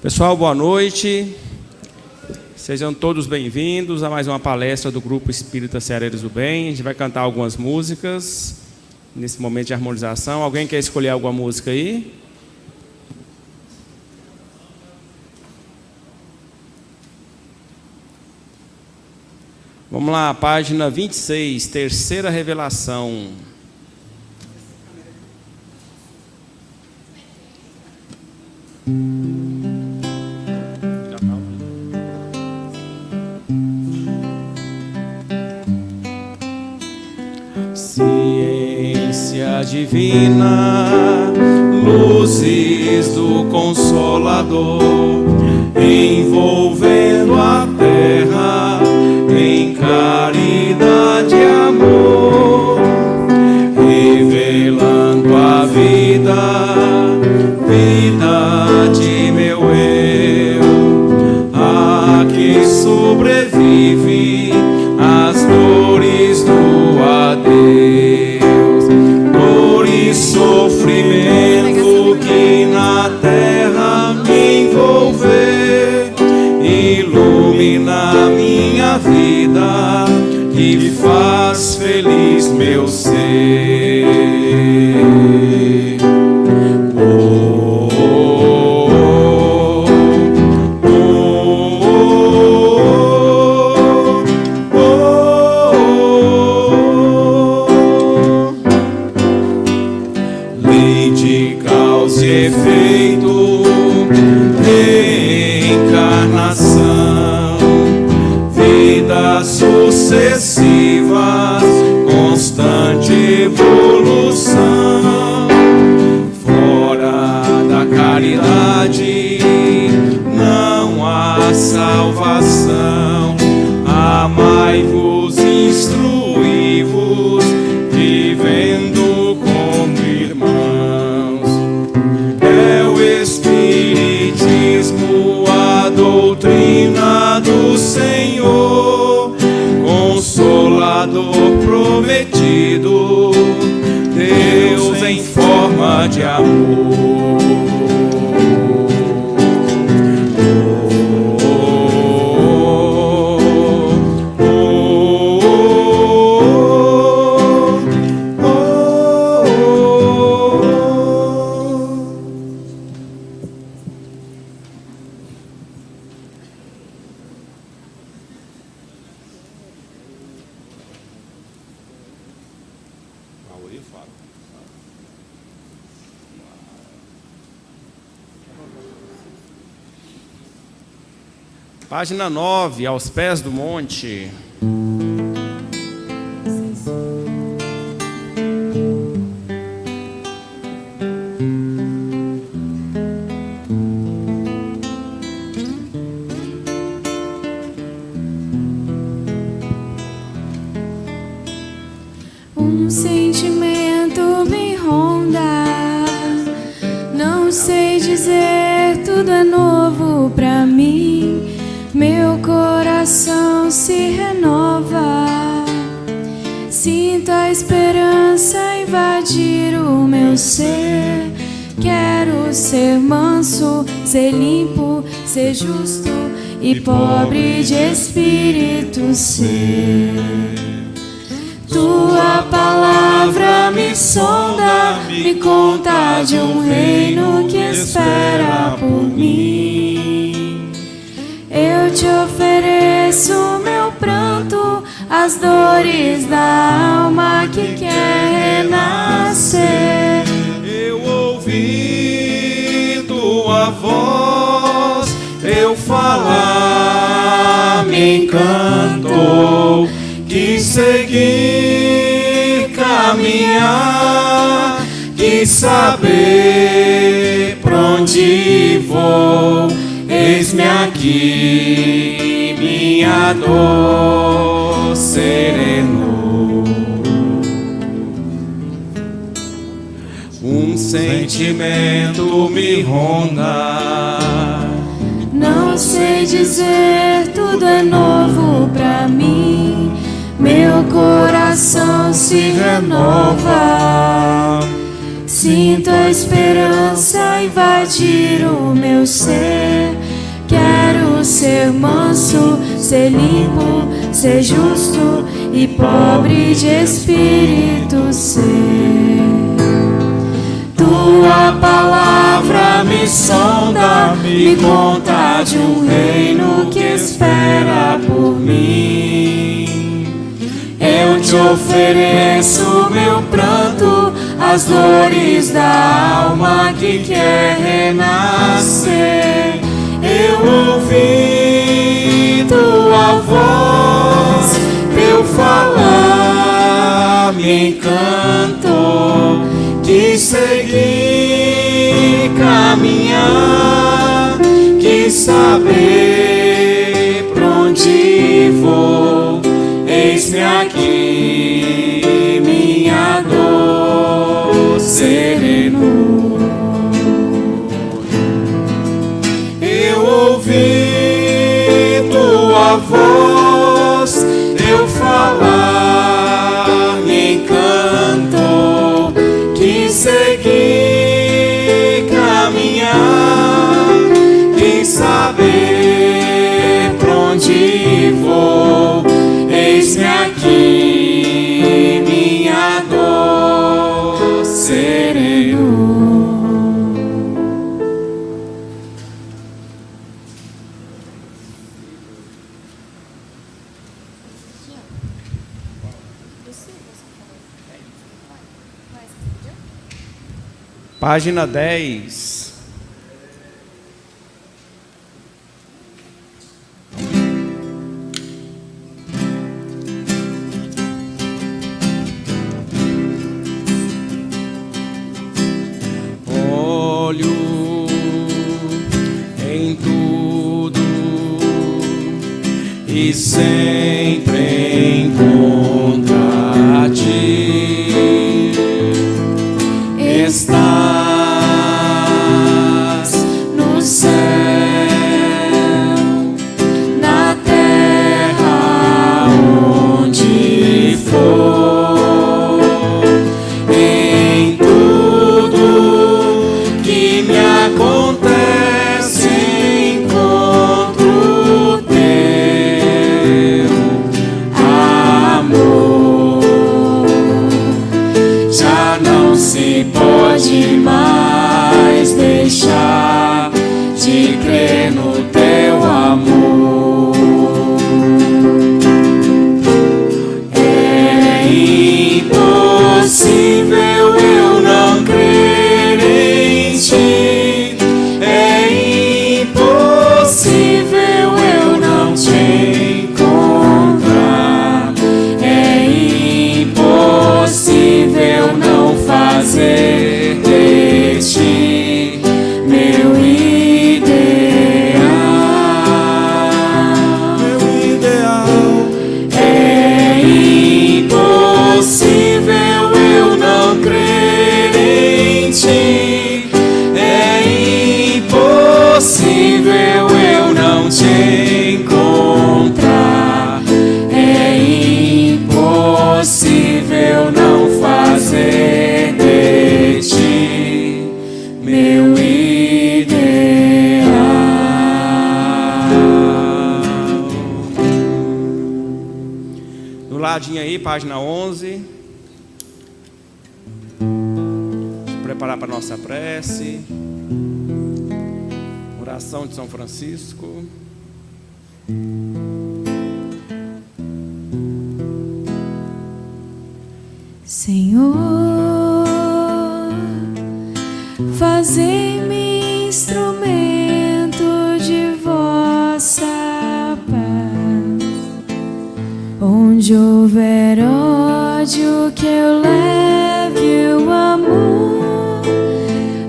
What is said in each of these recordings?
Pessoal, boa noite. Sejam todos bem-vindos a mais uma palestra do Grupo Espírita Ceareiros do Bem. A gente vai cantar algumas músicas nesse momento de harmonização. Alguém quer escolher alguma música aí? Vamos lá, página 26, terceira revelação. Ciência divina, luzes do Consolador, envolvendo a terra em caridade e amor, revelando a vida de meu eu, a que sobrevive as dores do adeus, dor e sofrimento que na terra me envolver, ilumina minha vida e faz feliz meu ser. Lei de causa e efeito, reencarnação, vidas sucessivas, constante evolução. Fora da caridade não há salvação. Amai-vos, instruí-vos, vivendo como irmãos. É o Espiritismo, a doutrina do Senhor, Consolador prometido, Deus em forma de amor. Página 9, aos pés do monte. Um sentimento me ronda, não sei dizer, tudo é novo pra mim. Meu coração se renova, sinto a esperança invadir o meu ser. Quero ser manso, ser limpo, ser justo e pobre de espírito ser. Tua palavra me sonda, me conta de um reino que espera por mim. Eu te ofereço meu pranto, as dores da alma que quer renascer. Eu ouvi tua voz, teu falar me encantou. Quis seguir, caminhar, quis saber pra onde vou. Eis-me aqui, minha dor serenou. Um sentimento me ronda, não sei dizer, tudo é novo pra mim. Meu coração se renova, Sinto a esperança invadir o meu ser. Quero ser manso, ser limpo, ser justo e pobre de espírito ser. Tua palavra me sonda, me conta de um reino que espera por mim. Eu te ofereço meu pranto, as dores da alma que quer renascer. Eu ouvi tua voz, teu falar me encantou. Quis seguir, caminhar, quis saber pra onde vou. Eis-me aqui, minha dor sereno. Eu ouvi tua voz, teu falar me encantou. Quis seguir, caminhar, quis saber pra onde vou. Eis-me aqui, minha dor sereno. Página 10. Olho em tudo e sempre encontra ti. Estás no céu, na terra, onde for, em tudo que me acontece, encontro teu amor. Já não se pode mais deixar de crer no teu amor. É impossível eu não crer em ti. É impossível eu não te encontrar. É impossível não fazer de ti meu ideal. Meu ideal. É impossível eu não crer em ti. É impossível eu não te encontrar. É impossível não fazer de ti meu ideal. No ladinho aí, página 11. Preparar para nossa prece. Oração de São Francisco. Senhor, fazei-me instrumento de vossa paz. Onde houver ódio, que eu leve o amor.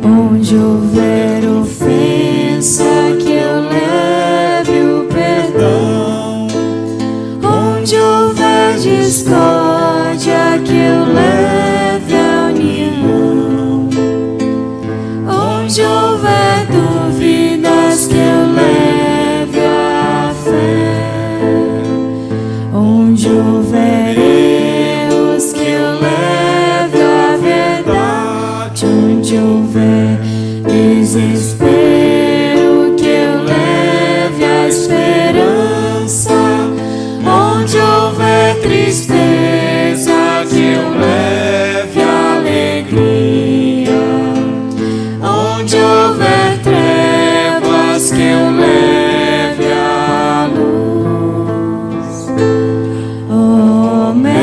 Onde houver ofensa, que eu leve o perdão. Onde houver discórdia, que eu leve a união. Onde houver dúvidas, que eu leve a fé. Onde houver erros, que eu leve onde houver desespero, que eu leve a esperança. Onde houver tristeza, que eu leve a alegria. Onde houver trevas, que eu leve a luz. Ó Mestre,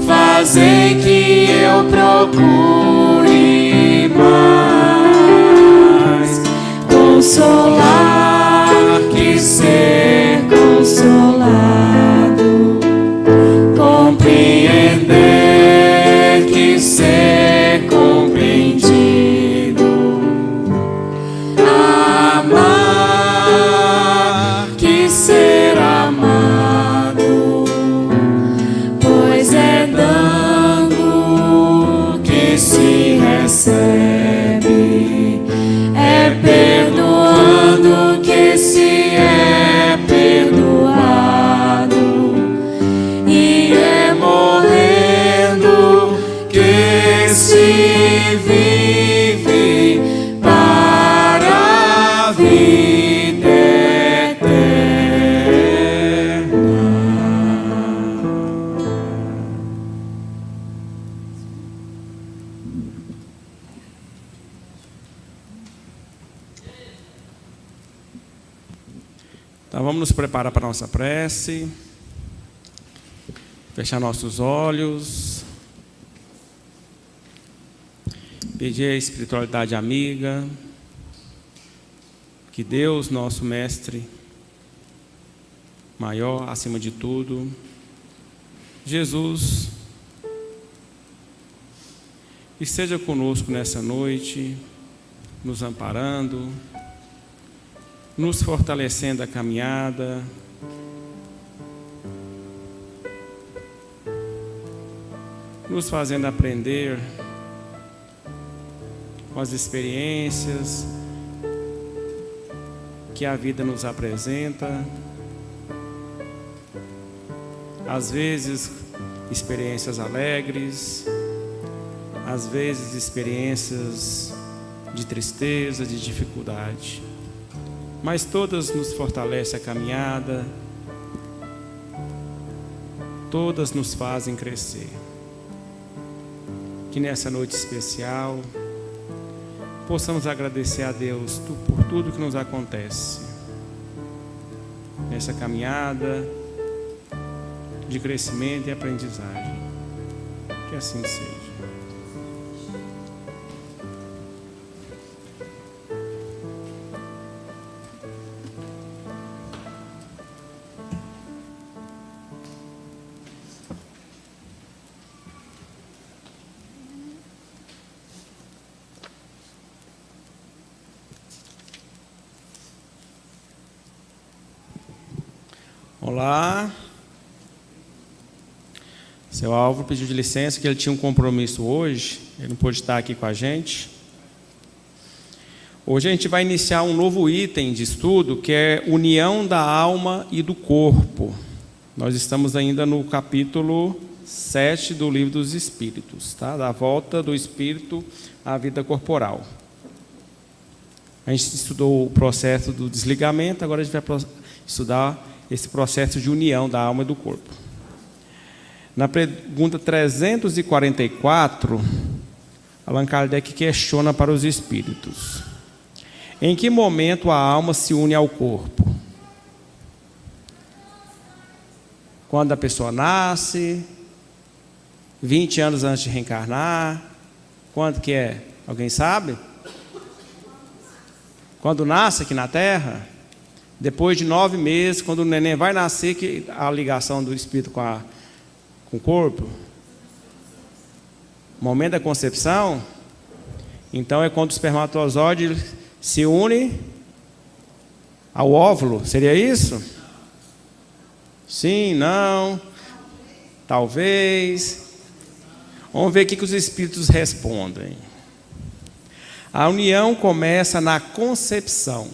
fazei que eu procure mais consolar que ser consolado, compreender que ser compreendido, amar que ser amado, pois é dando que se recebe, é perdoando que se é perdoado, e é morrendo que se vive para a vida eterna. Então vamos nos preparar para a nossa prece. Fechar nossos olhos. Pedir a espiritualidade amiga. Que Deus, nosso Mestre maior, acima de tudo, Jesus, esteja conosco nessa noite, nos amparando, nos fortalecendo a caminhada, nos fazendo aprender com as experiências que a vida nos apresenta, às vezes experiências alegres, às vezes experiências de tristeza, de dificuldade, mas todas nos fortalecem a caminhada, todas nos fazem crescer. Que nessa noite especial possamos agradecer a Deus por tudo que nos acontece nessa caminhada de crescimento e aprendizagem. Que assim seja. Olá. Seu Álvaro pediu de licença que ele tinha um compromisso hoje, ele não pôde estar aqui com a gente. Hoje a gente vai iniciar um novo item de estudo, que é união da alma e do corpo. Nós estamos ainda no capítulo 7 do Livro dos Espíritos, tá? Da volta do espírito à vida corporal. A gente estudou o processo do desligamento, agora a gente vai estudar esse processo de união da alma e do corpo. Na pergunta 344, Allan Kardec questiona para os espíritos: em que momento a alma se une ao corpo? Quando a pessoa nasce, 20 anos antes de reencarnar, quando que é? Alguém sabe? Quando nasce aqui na Terra? Depois de 9 meses, quando o neném vai nascer, que a ligação do espírito com o corpo? Momento da concepção? Então é quando o espermatozoide se une ao óvulo. Seria isso? Sim, não, talvez. Vamos ver o que os espíritos respondem. A união começa na concepção,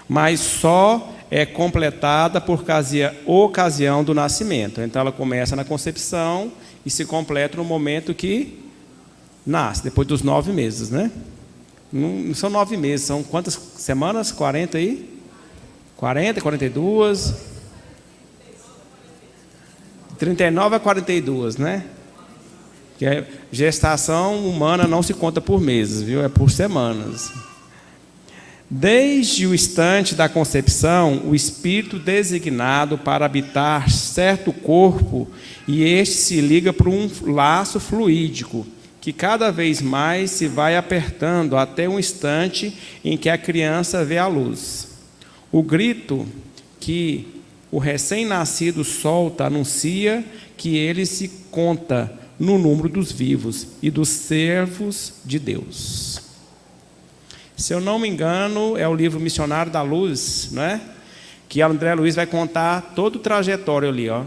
mas só é completada por ocasião do nascimento. Então, ela começa na concepção e se completa no momento que nasce, depois dos 9 meses, né? Não são 9 meses, são quantas semanas? 40 aí? 40, 42? 39 a 42, né? Que a gestação humana não se conta por meses, viu? É por semanas. Desde o instante da concepção, o espírito designado para habitar certo corpo, e este se liga por um laço fluídico, que cada vez mais se vai apertando até o instante em que a criança vê a luz. O grito que o recém-nascido solta anuncia que ele se conta no número dos vivos e dos servos de Deus. Se eu não me engano, é o livro Missionário da Luz, né? Que André Luiz vai contar todo o trajetório ali, ó.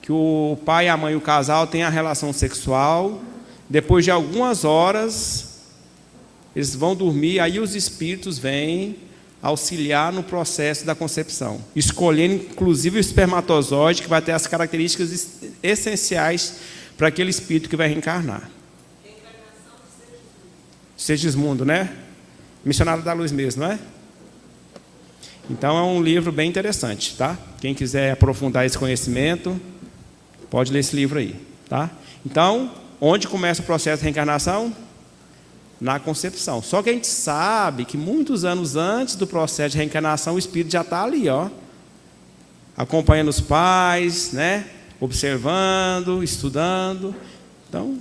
Que o pai, a mãe e o casal têm a relação sexual, depois de algumas horas, eles vão dormir, aí os espíritos vêm auxiliar no processo da concepção, escolhendo inclusive o espermatozoide, que vai ter as características essenciais para aquele espírito que vai reencarnar. Segismundo, né? Missionário da Luz mesmo, não é? Então é um livro bem interessante, tá? Quem quiser aprofundar esse conhecimento, pode ler esse livro aí, tá? Então, onde começa o processo de reencarnação? Na concepção. Só que a gente sabe que muitos anos antes do processo de reencarnação, o espírito já está ali, ó, acompanhando os pais, né? Observando, estudando. Então,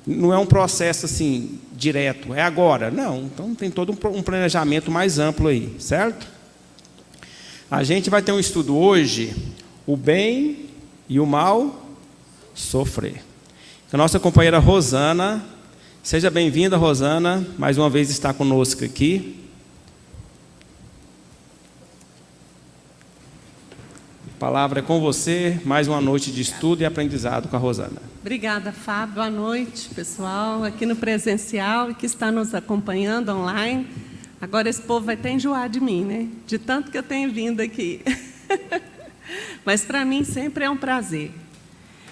não é um processo assim direto, é agora. Não, então tem todo um planejamento mais amplo aí, certo? A gente vai ter um estudo hoje, o bem e o mal sofrer. A nossa companheira Rosana, seja bem-vinda, Rosana, mais uma vez está conosco aqui. A palavra é com você, mais uma noite de estudo e aprendizado com a Rosana. Obrigada, Fábio. Boa noite, pessoal, aqui no presencial e que está nos acompanhando online. Agora esse povo vai até enjoar de mim, né? De tanto que eu tenho vindo aqui. Mas para mim sempre é um prazer.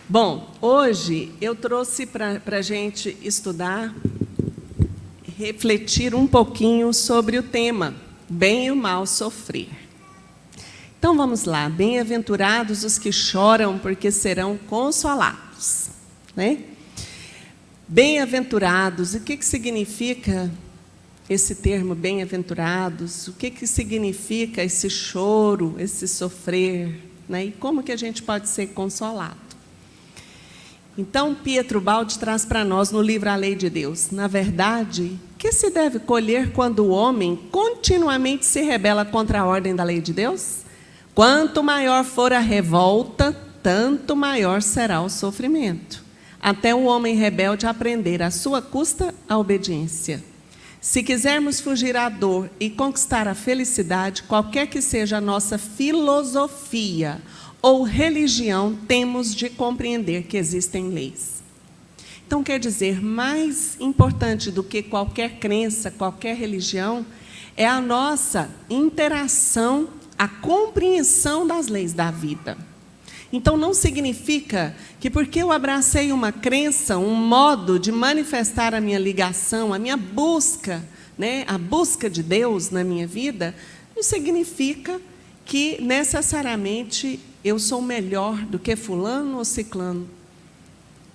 Bom, hoje eu trouxe para a gente estudar, refletir um pouquinho sobre o tema bem e o mal sofrer. Então vamos lá, bem-aventurados os que choram, porque serão consolados, né? Bem-aventurados, o que significa esse termo bem-aventurados? O que significa esse choro, esse sofrer, né? E como que a gente pode ser consolado? Então, Pietro Baldi traz para nós no livro A Lei de Deus, na verdade, que se deve colher quando o homem continuamente se rebela contra a ordem da lei de Deus? Quanto maior for a revolta, tanto maior será o sofrimento, até o homem rebelde aprender à sua custa a obediência. Se quisermos fugir à dor e conquistar a felicidade, qualquer que seja a nossa filosofia ou religião, temos de compreender que existem leis. Então, quer dizer, mais importante do que qualquer crença, qualquer religião, é a nossa interação, a compreensão das leis da vida. Então, não significa que porque eu abracei uma crença, um modo de manifestar a minha ligação, a minha busca, né, a busca de Deus na minha vida, não significa que necessariamente eu sou melhor do que fulano ou ciclano,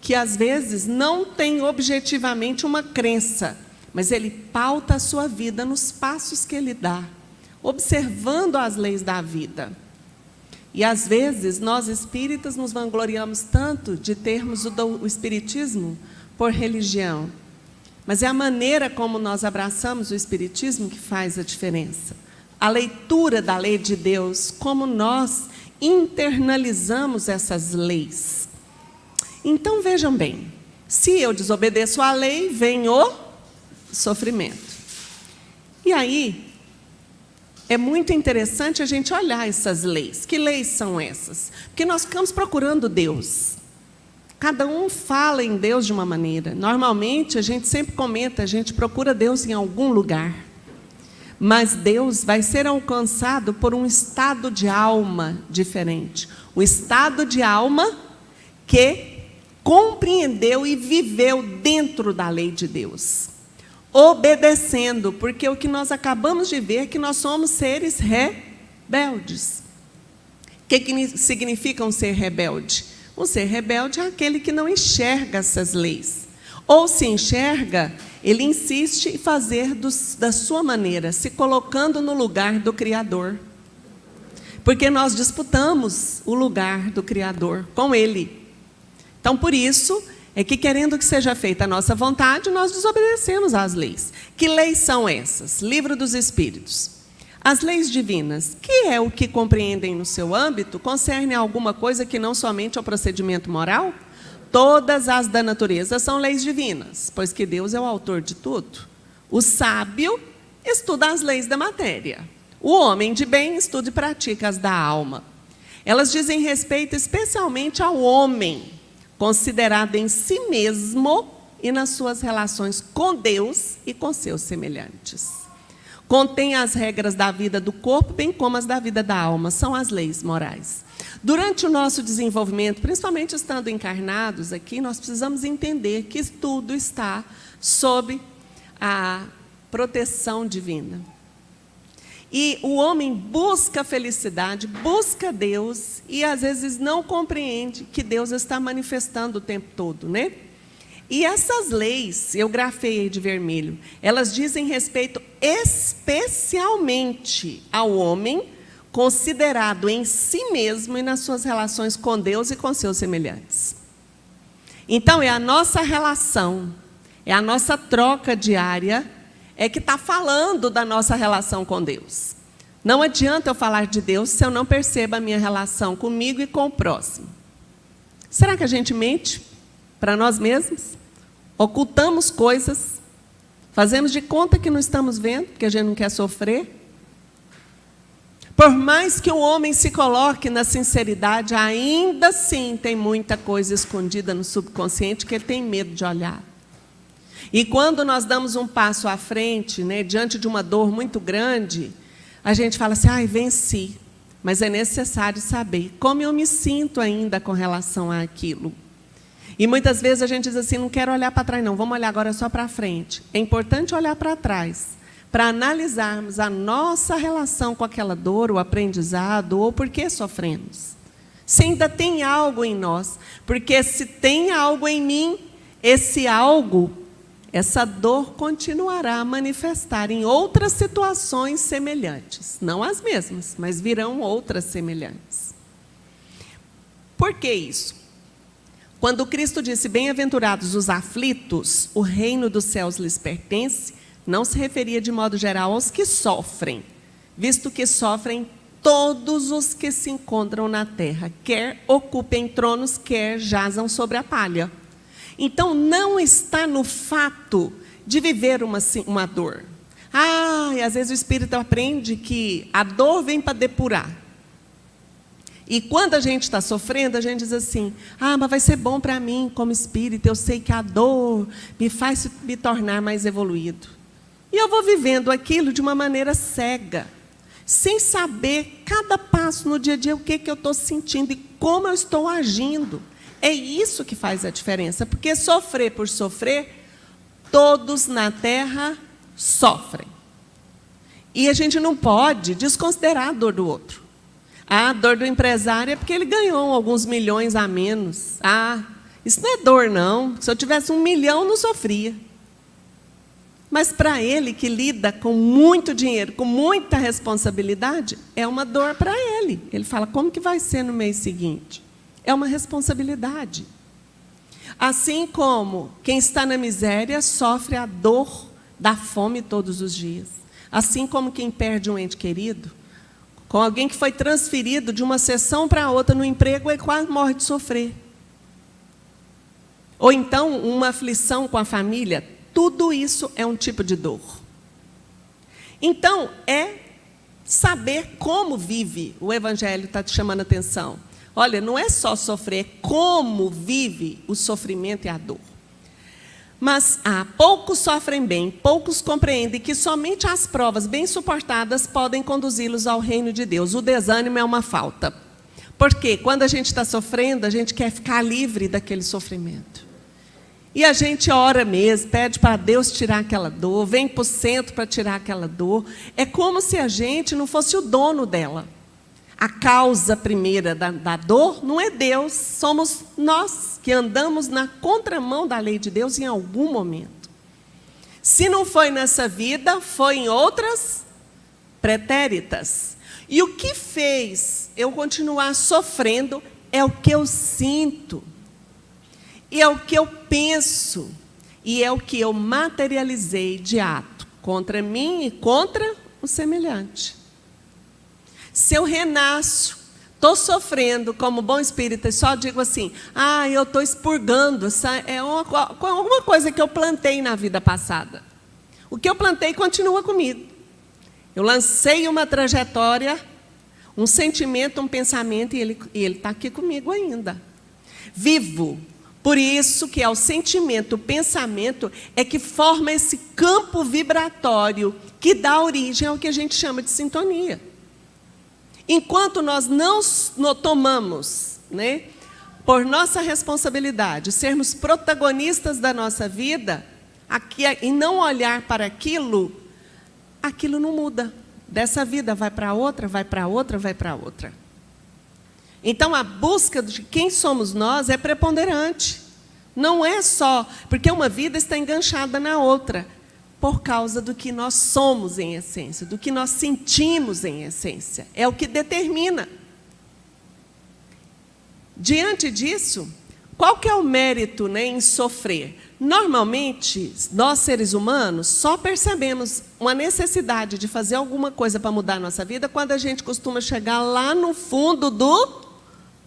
que às vezes não tem objetivamente uma crença, mas ele pauta a sua vida nos passos que ele dá, observando as leis da vida. E às vezes nós espíritas nos vangloriamos tanto de termos o espiritismo por religião, mas é a maneira como nós abraçamos o espiritismo que faz a diferença. A leitura da lei de Deus, como nós internalizamos essas leis. Então, vejam bem, se eu desobedeço à lei, vem o sofrimento. E aí, é muito interessante a gente olhar essas leis. Que leis são essas? Porque nós ficamos procurando Deus. Cada um fala em Deus de uma maneira. Normalmente, a gente sempre comenta, a gente procura Deus em algum lugar. Mas Deus vai ser alcançado por um estado de alma diferente. Um estado de alma que compreendeu e viveu dentro da lei de Deus. Obedecendo, porque o que nós acabamos de ver é que nós somos seres rebeldes. O que significa um ser rebelde? Um ser rebelde é aquele que não enxerga essas leis. Ou se enxerga, ele insiste em fazer da sua maneira, se colocando no lugar do Criador. Porque nós disputamos o lugar do Criador com Ele. Então, por isso, é que querendo que seja feita a nossa vontade, nós desobedecemos às leis. Que leis são essas? Livro dos Espíritos. As leis divinas, que é o que compreendem no seu âmbito, concerne a alguma coisa que não somente ao procedimento moral? Todas as da natureza são leis divinas, pois que Deus é o autor de tudo. O sábio estuda as leis da matéria. O homem de bem estuda e pratica as da alma. Elas dizem respeito especialmente ao homem, considerado em si mesmo e nas suas relações com Deus e com seus semelhantes. Contém as regras da vida do corpo, bem como as da vida da alma, são as leis morais. Durante o nosso desenvolvimento, principalmente estando encarnados aqui, nós precisamos entender que tudo está sob a proteção divina. E o homem busca a felicidade, busca Deus, e às vezes não compreende que Deus está manifestando o tempo todo, né? E essas leis, eu grafei aí de vermelho, elas dizem respeito especialmente ao homem, considerado em si mesmo e nas suas relações com Deus e com seus semelhantes. Então, é a nossa relação, é a nossa troca diária, é que está falando da nossa relação com Deus. Não adianta eu falar de Deus se eu não percebo a minha relação comigo e com o próximo. Será que a gente mente para nós mesmos? Ocultamos coisas? Fazemos de conta que não estamos vendo, porque a gente não quer sofrer? Por mais que o homem se coloque na sinceridade, ainda assim tem muita coisa escondida no subconsciente que ele tem medo de olhar. E quando nós damos um passo à frente, né, diante de uma dor muito grande, a gente fala assim, ai, venci. Mas é necessário saber como eu me sinto ainda com relação àquilo. E muitas vezes a gente diz assim, não quero olhar para trás não, vamos olhar agora só para frente. É importante olhar para trás, para analisarmos a nossa relação com aquela dor, o aprendizado, ou por que sofremos. Se ainda tem algo em nós, porque se tem algo em mim, esse algo, essa dor continuará a manifestar em outras situações semelhantes. Não as mesmas, mas virão outras semelhantes. Por que isso? Quando Cristo disse, bem-aventurados os aflitos, o reino dos céus lhes pertence, não se referia de modo geral aos que sofrem, visto que sofrem todos os que se encontram na terra, quer ocupem tronos, quer jazam sobre a palha. Então, não está no fato de viver uma dor. E às vezes o espírito aprende que a dor vem para depurar. E quando a gente está sofrendo, a gente diz assim, mas vai ser bom para mim como espírito, eu sei que a dor me faz me tornar mais evoluído. E eu vou vivendo aquilo de uma maneira cega, sem saber cada passo no dia a dia o que eu estou sentindo e como eu estou agindo. É isso que faz a diferença, porque sofrer por sofrer, todos na terra sofrem. E a gente não pode desconsiderar a dor do outro. A dor do empresário é porque ele ganhou alguns milhões a menos. Isso não é dor, não. Se eu tivesse 1 milhão, não sofria. Mas para ele, que lida com muito dinheiro, com muita responsabilidade, é uma dor para ele. Ele fala, como que vai ser no mês seguinte? É uma responsabilidade. Assim como quem está na miséria sofre a dor da fome todos os dias. Assim como quem perde um ente querido, com alguém que foi transferido de uma sessão para outra no emprego e quase morre de sofrer. Ou então uma aflição com a família, tudo isso é um tipo de dor. Então, é saber como vive. O Evangelho está te chamando a atenção. Olha, não é só sofrer, é como vive o sofrimento e a dor. Mas poucos sofrem bem, poucos compreendem que somente as provas bem suportadas podem conduzi-los ao reino de Deus. O desânimo é uma falta. Porque quando a gente está sofrendo, a gente quer ficar livre daquele sofrimento. E a gente ora mesmo, pede para Deus tirar aquela dor, vem para o centro para tirar aquela dor. É como se a gente não fosse o dono dela. A causa primeira da dor não é Deus, somos nós que andamos na contramão da lei de Deus em algum momento. Se não foi nessa vida, foi em outras pretéritas. E o que fez eu continuar sofrendo é o que eu sinto, e é o que eu penso, e é o que eu materializei de ato contra mim e contra o semelhante. Se eu renasço, estou sofrendo como bom espírita, e só digo assim, eu estou expurgando, é uma coisa que eu plantei na vida passada. O que eu plantei continua comigo. Eu lancei uma trajetória, um sentimento, um pensamento, e ele está aqui comigo ainda. Vivo. Por isso que é o sentimento, o pensamento, é que forma esse campo vibratório que dá origem ao que a gente chama de sintonia. Enquanto nós não tomamos, por nossa responsabilidade, sermos protagonistas da nossa vida, e não olhar para aquilo não muda. Dessa vida vai para outra, vai para outra, vai para outra. Então, a busca de quem somos nós é preponderante. Não é só, porque uma vida está enganchada na outra, por causa do que nós somos em essência, do que nós sentimos em essência. É o que determina. Diante disso, qual que é o mérito em sofrer? Normalmente, nós seres humanos só percebemos uma necessidade de fazer alguma coisa para mudar a nossa vida quando a gente costuma chegar lá no fundo do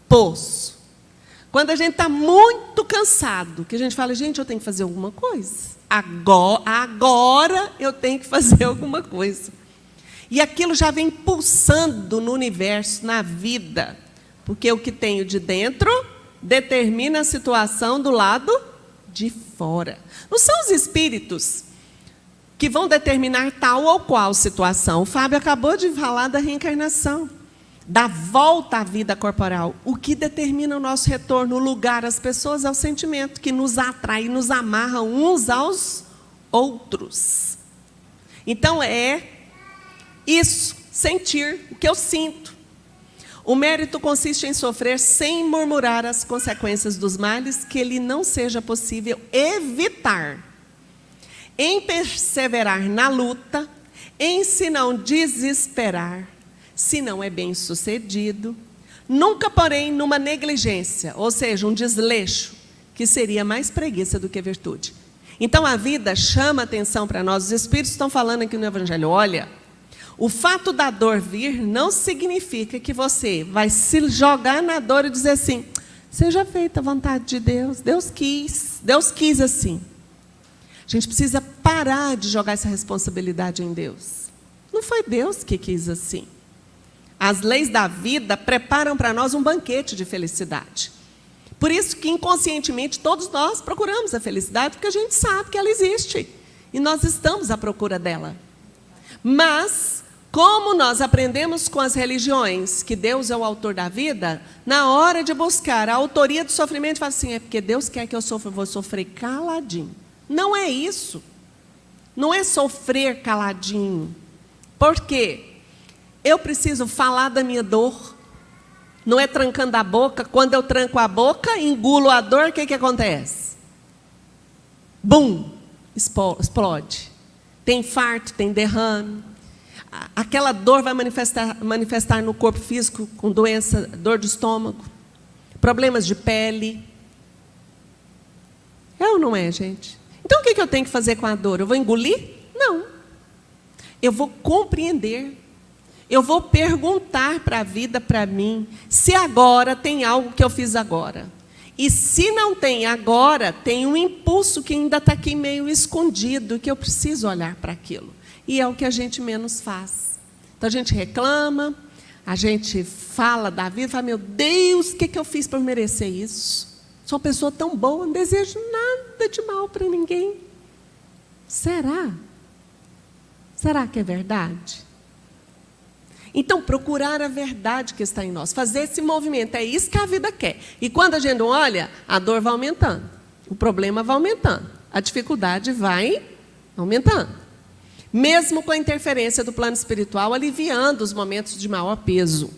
poço. Quando a gente está muito cansado, que a gente fala, gente, eu tenho que fazer alguma coisa. Agora eu tenho que fazer alguma coisa. E aquilo já vem pulsando no universo, na vida. Porque o que tenho de dentro determina a situação do lado de fora. Não são os espíritos que vão determinar tal ou qual situação. O Fábio acabou de falar da reencarnação, da volta à vida corporal. O que determina o nosso retorno, o lugar, as pessoas, é o sentimento que nos atrai, nos amarra uns aos outros. Então é isso, sentir o que eu sinto. O mérito consiste em sofrer sem murmurar as consequências dos males que lhe não seja possível evitar. Em perseverar na luta, em se não desesperar, se não é bem sucedido, nunca, porém, numa negligência, ou seja, um desleixo, que seria mais preguiça do que virtude. Então, a vida chama atenção para nós. Os Espíritos estão falando aqui no Evangelho, olha, o fato da dor vir não significa que você vai se jogar na dor e dizer assim, seja feita a vontade de Deus, Deus quis assim. A gente precisa parar de jogar essa responsabilidade em Deus. Não foi Deus que quis assim. As leis da vida preparam para nós um banquete de felicidade. Por isso que inconscientemente todos nós procuramos a felicidade, porque a gente sabe que ela existe. E nós estamos à procura dela. Mas, como nós aprendemos com as religiões que Deus é o autor da vida, na hora de buscar a autoria do sofrimento, fala assim, é porque Deus quer que eu sofra, eu vou sofrer caladinho. Não é isso. Não é sofrer caladinho. Por quê? Eu preciso falar da minha dor. Não é trancando a boca. Quando eu tranco a boca, engulo a dor, o que acontece? Bum! Explode. Tem infarto, tem derrame. Aquela dor vai manifestar no corpo físico com doença, dor de estômago, problemas de pele. É ou não é, gente? Então, o que eu tenho que fazer com a dor? Eu vou engolir? Não. Eu vou compreender. Eu vou perguntar para a vida, para mim, se agora tem algo que eu fiz agora. E se não tem agora, tem um impulso que ainda está aqui meio escondido, que eu preciso olhar para aquilo. E é o que a gente menos faz. Então, a gente reclama, a gente fala da vida, fala, meu Deus, o que eu fiz para merecer isso? Sou uma pessoa tão boa, não desejo nada de mal para ninguém. Será? Será que é verdade? Então, procurar a verdade que está em nós, fazer esse movimento, é isso que a vida quer. E quando a gente olha, a dor vai aumentando, o problema vai aumentando, a dificuldade vai aumentando. Mesmo com a interferência do plano espiritual, aliviando os momentos de maior peso.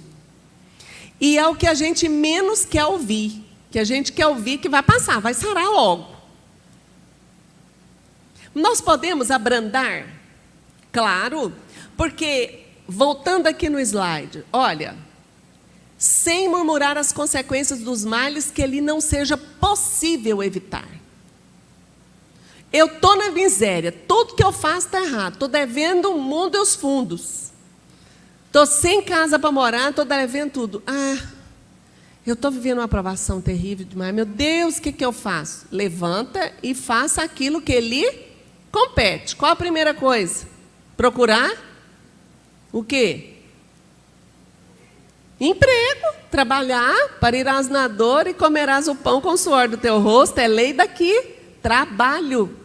E é o que a gente menos quer ouvir, que a gente quer ouvir que vai passar, vai sarar logo. Nós podemos abrandar? Claro, porque, voltando aqui no slide, olha, sem murmurar as consequências dos males que lhe não seja possível evitar. Eu estou na miséria, tudo que eu faço está errado, estou devendo o mundo e os fundos. Estou sem casa para morar, estou devendo tudo. Eu estou vivendo uma provação terrível demais. Meu Deus, o que eu faço? Levanta e faça aquilo que lhe compete. Qual a primeira coisa? Procurar o quê? Emprego, trabalhar, parirás na dor e comerás o pão com o suor do teu rosto. É lei daqui, trabalho.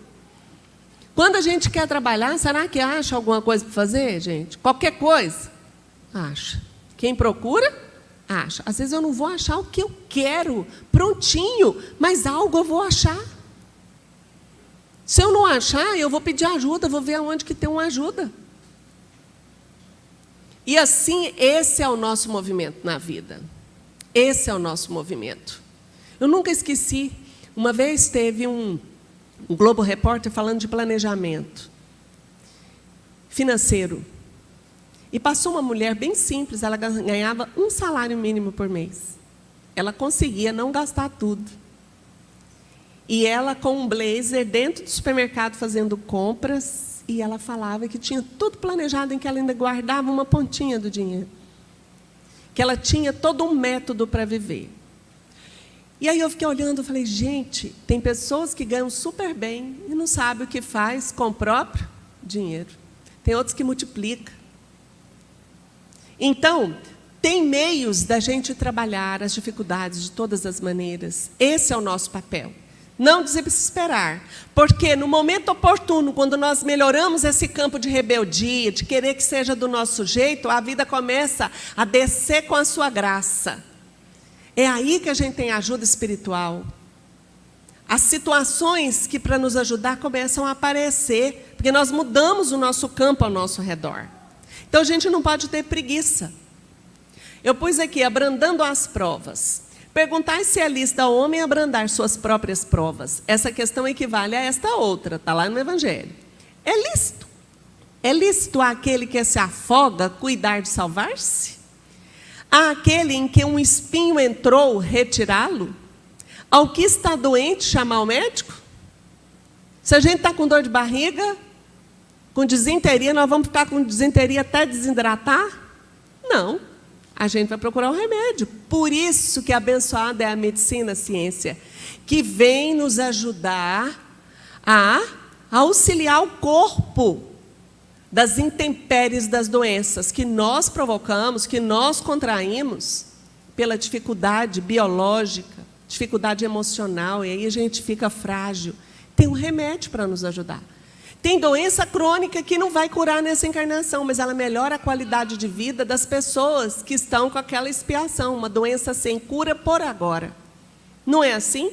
Quando a gente quer trabalhar, será que acha alguma coisa para fazer, gente? Qualquer coisa? Acha. Quem procura, acha. Às vezes eu não vou achar o que eu quero, prontinho, mas algo eu vou achar. Se eu não achar, eu vou pedir ajuda, vou ver aonde que tem uma ajuda. E assim, esse é o nosso movimento na vida. Esse é o nosso movimento. Eu nunca esqueci, uma vez teve um Globo Repórter falando de planejamento financeiro. E passou uma mulher bem simples, ela ganhava um salário mínimo por mês. Ela conseguia não gastar tudo. E ela com um blazer dentro do supermercado fazendo compras, e ela falava que tinha tudo planejado, em que ela ainda guardava uma pontinha do dinheiro. Que ela tinha todo um método para viver. E aí eu fiquei olhando e falei, gente, tem pessoas que ganham super bem e não sabem o que faz com o próprio dinheiro. Tem outros que multiplicam. Então, tem meios da gente trabalhar as dificuldades de todas as maneiras. Esse é o nosso papel. Não desesperar, porque no momento oportuno, quando nós melhoramos esse campo de rebeldia, de querer que seja do nosso jeito, a vida começa a descer com a sua graça. É aí que a gente tem ajuda espiritual. As situações que para nos ajudar começam a aparecer, porque nós mudamos o nosso campo ao nosso redor. Então a gente não pode ter preguiça. Eu pus aqui, abrandando as provas. Perguntar se é lícito ao homem abrandar suas próprias provas. Essa questão equivale a esta outra, está lá no Evangelho. É lícito. É lícito àquele que se afoga cuidar de salvar-se? Àquele em que um espinho entrou, retirá-lo? Ao que está doente, chamar o médico? Se a gente está com dor de barriga, com disenteria, nós vamos ficar com disenteria até desidratar? Não. A gente vai procurar um remédio. Por isso que abençoada é a medicina, a ciência, que vem nos ajudar a auxiliar o corpo das intempéries das doenças que nós provocamos, que nós contraímos pela dificuldade biológica, dificuldade emocional, e aí a gente fica frágil. Tem um remédio para nos ajudar. Tem doença crônica que não vai curar nessa encarnação, mas ela melhora a qualidade de vida das pessoas que estão com aquela expiação, uma doença sem cura por agora. Não é assim?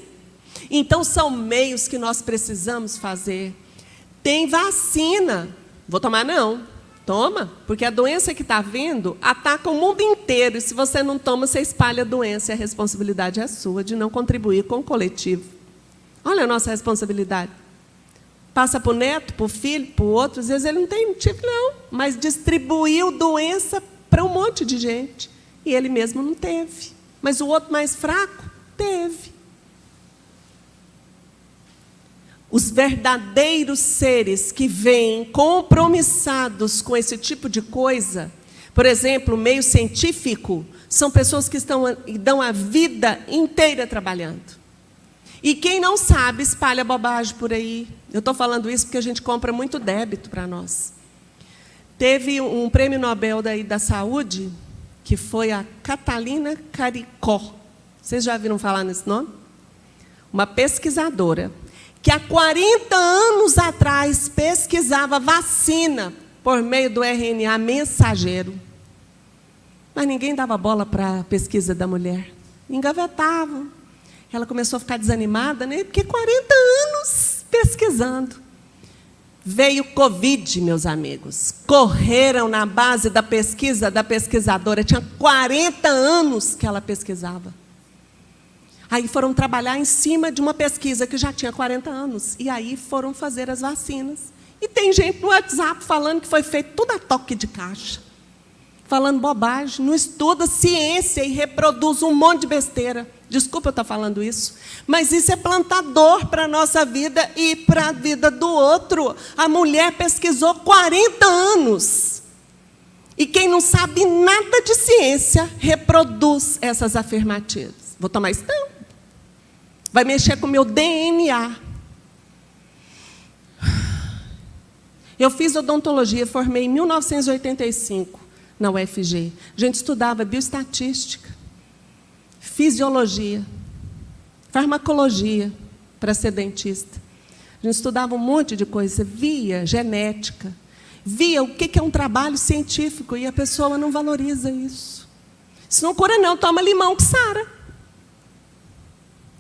Então, são meios que nós precisamos fazer. Tem vacina. Vou tomar? Não. Toma, porque a doença que está vindo ataca o mundo inteiro. E se você não toma, você espalha a doença. E a responsabilidade é sua de não contribuir com o coletivo. Olha a nossa responsabilidade. Passa para o neto, para o filho, para o outro. Às vezes ele não tem motivo, não. Mas distribuiu doença para um monte de gente. E ele mesmo não teve. Mas o outro mais fraco, teve. Os verdadeiros seres que vêm compromissados com esse tipo de coisa, por exemplo, o meio científico, são pessoas que dão a vida inteira trabalhando. E quem não sabe, espalha bobagem por aí. Eu estou falando isso porque a gente compra muito débito para nós. Teve um prêmio Nobel da Saúde, que foi a Catalina Caricó. Vocês já viram falar nesse nome? Uma pesquisadora que há 40 anos atrás pesquisava vacina por meio do RNA mensageiro. Mas ninguém dava bola para a pesquisa da mulher. Engavetavam. Ela começou a ficar desanimada, né? Porque 40 anos pesquisando. Veio Covid, meus amigos. Correram na base da pesquisa da pesquisadora. Tinha 40 anos que ela pesquisava. Aí foram trabalhar em cima de uma pesquisa que já tinha 40 anos. E aí foram fazer as vacinas. E tem gente no WhatsApp falando que foi feito tudo a toque de caixa. Falando bobagem, não estuda ciência e reproduz um monte de besteira. Desculpa eu estar falando isso, mas isso é plantador para a nossa vida e para a vida do outro. A mulher pesquisou 40 anos. E quem não sabe nada de ciência reproduz essas afirmativas. Vou tomar isso? Não. Vai mexer com o meu DNA. Eu fiz odontologia, formei em 1985 na UFG. A gente estudava bioestatística, fisiologia, farmacologia para ser dentista. A gente estudava um monte de coisa, via genética, via o que é um trabalho científico e a pessoa não valoriza isso. Isso não cura não, toma limão que sara.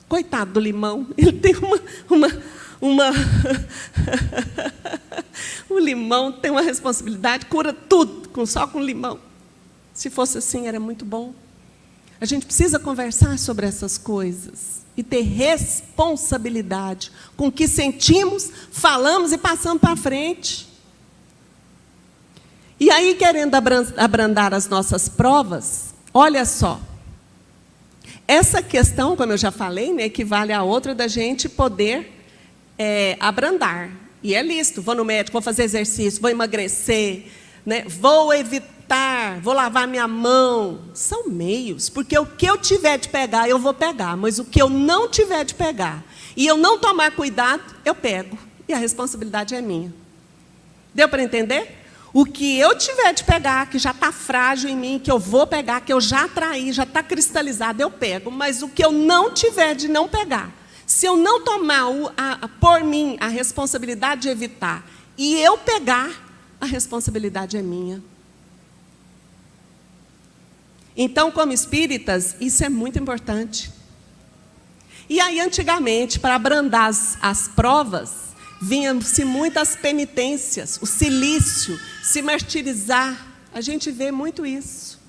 Coitado do limão, ele tem o limão tem uma responsabilidade, cura tudo só com limão. Se fosse assim, era muito bom. A gente precisa conversar sobre essas coisas e ter responsabilidade com o que sentimos, falamos e passamos para frente. E aí, querendo abrandar as nossas provas, olha só. Essa questão, como eu já falei, né, equivale a outra da gente poder abrandar. E é lícito, vou no médico, vou fazer exercício, vou emagrecer, né, vou evitar, vou lavar minha mão. São meios, porque o que eu tiver de pegar, eu vou pegar. Mas o que eu não tiver de pegar, e eu não tomar cuidado, eu pego. E a responsabilidade é minha. Deu para entender? O que eu tiver de pegar, que já está frágil em mim, que eu vou pegar, que eu já atraí, já está cristalizado, eu pego. Mas o que eu não tiver de não pegar, se eu não tomar por mim a responsabilidade de evitar, e eu pegar, a responsabilidade é minha. Então, como espíritas, isso é muito importante. E aí, antigamente, para abrandar as provas, vinham-se muitas penitências, o cilício, se martirizar. A gente vê muito isso.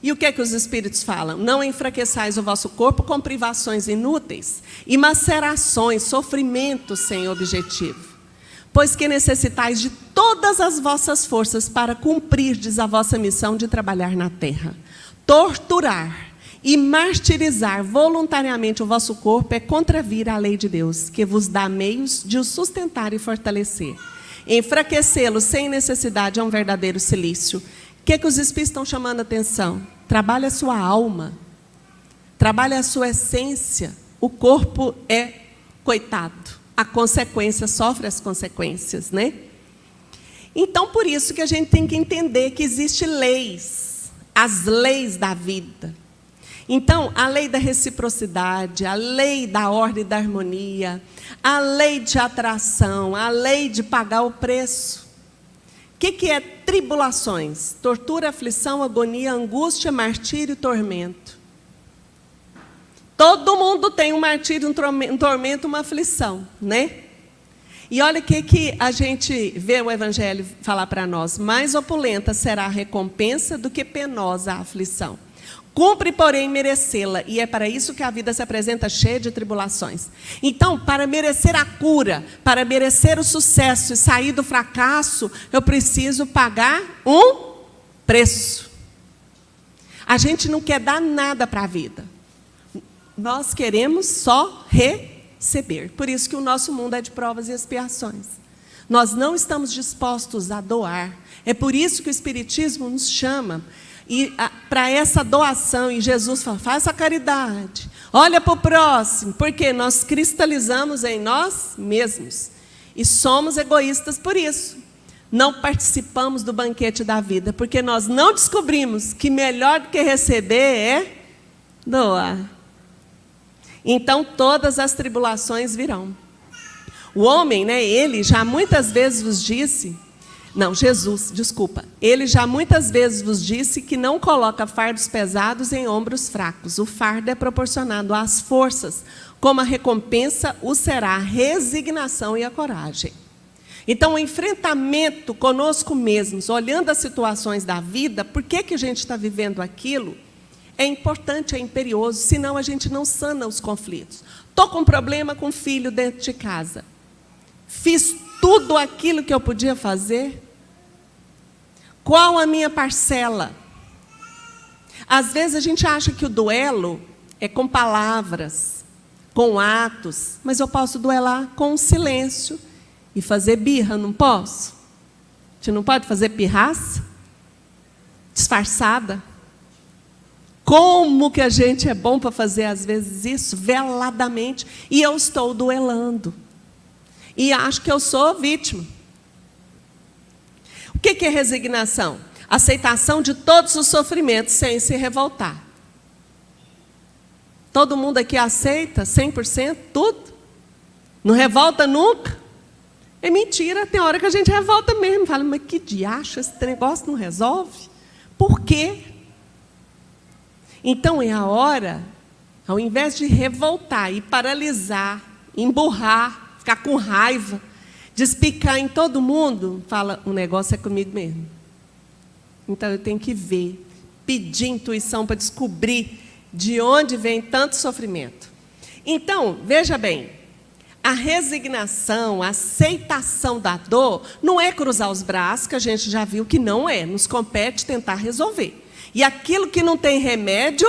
E o que é que os espíritos falam? Não enfraqueçais o vosso corpo com privações inúteis e macerações, sofrimentos sem objetivo. Pois que necessitais de todas as vossas forças para cumprirdes a vossa missão de trabalhar na terra. Torturar e martirizar voluntariamente o vosso corpo é contravir a lei de Deus, que vos dá meios de o sustentar e fortalecer. Enfraquecê-lo sem necessidade é um verdadeiro cilício. O que os espíritos estão chamando a atenção? Trabalhe a sua alma, trabalhe a sua essência. O corpo é coitado, a consequência, sofre as consequências, né? Então, por isso que a gente tem que entender que existem leis, as leis da vida. Então, a lei da reciprocidade, a lei da ordem e da harmonia, a lei de atração, a lei de pagar o preço. O que é tribulações? Tortura, aflição, agonia, angústia, martírio e tormento. Todo mundo tem um martírio, um tormento, uma aflição, né? E olha o que a gente vê o Evangelho falar para nós. Mais opulenta será a recompensa do que penosa a aflição. Cumpre, porém, merecê-la. E é para isso que a vida se apresenta cheia de tribulações. Então, para merecer a cura, para merecer o sucesso e sair do fracasso, eu preciso pagar um preço. A gente não quer dar nada para a vida. Nós queremos só receber. Por isso que o nosso mundo é de provas e expiações. Nós não estamos dispostos a doar. É por isso que o Espiritismo nos chama para essa doação, e Jesus fala, faça a caridade, olha para o próximo, porque nós cristalizamos em nós mesmos, e somos egoístas por isso, não participamos do banquete da vida, porque nós não descobrimos que melhor do que receber é doar. Então todas as tribulações virão, O homem, né, ele já muitas vezes vos disse, não, Jesus, desculpa, ele já muitas vezes vos disse que não coloca fardos pesados em ombros fracos. O fardo é proporcionado às forças, como a recompensa o será a resignação e a coragem. Então, o enfrentamento conosco mesmos, olhando as situações da vida, por que a gente está vivendo aquilo, é importante, é imperioso, senão a gente não sana os conflitos. Estou com um problema com o filho dentro de casa. Fiz tudo aquilo que eu podia fazer? Qual a minha parcela? Às vezes a gente acha que o duelo é com palavras, com atos, mas eu posso duelar com silêncio e fazer birra, não posso? A gente não pode fazer pirraça? Disfarçada? Como que a gente é bom para fazer às vezes isso? Veladamente. E eu estou duelando. E acho que eu sou vítima. O que é resignação? Aceitação de todos os sofrimentos sem se revoltar. Todo mundo aqui aceita 100%, tudo? Não revolta nunca? É mentira, tem hora que a gente revolta mesmo. Fala, mas que diacho, esse negócio não resolve? Por quê? Então é a hora, ao invés de revoltar e paralisar, emburrar, ficar com raiva, despicar em todo mundo, fala, o negócio é comigo mesmo. Então eu tenho que ver, pedir intuição para descobrir de onde vem tanto sofrimento. Então, veja bem, a resignação, a aceitação da dor, não é cruzar os braços, que a gente já viu que não é, nos compete tentar resolver. E aquilo que não tem remédio,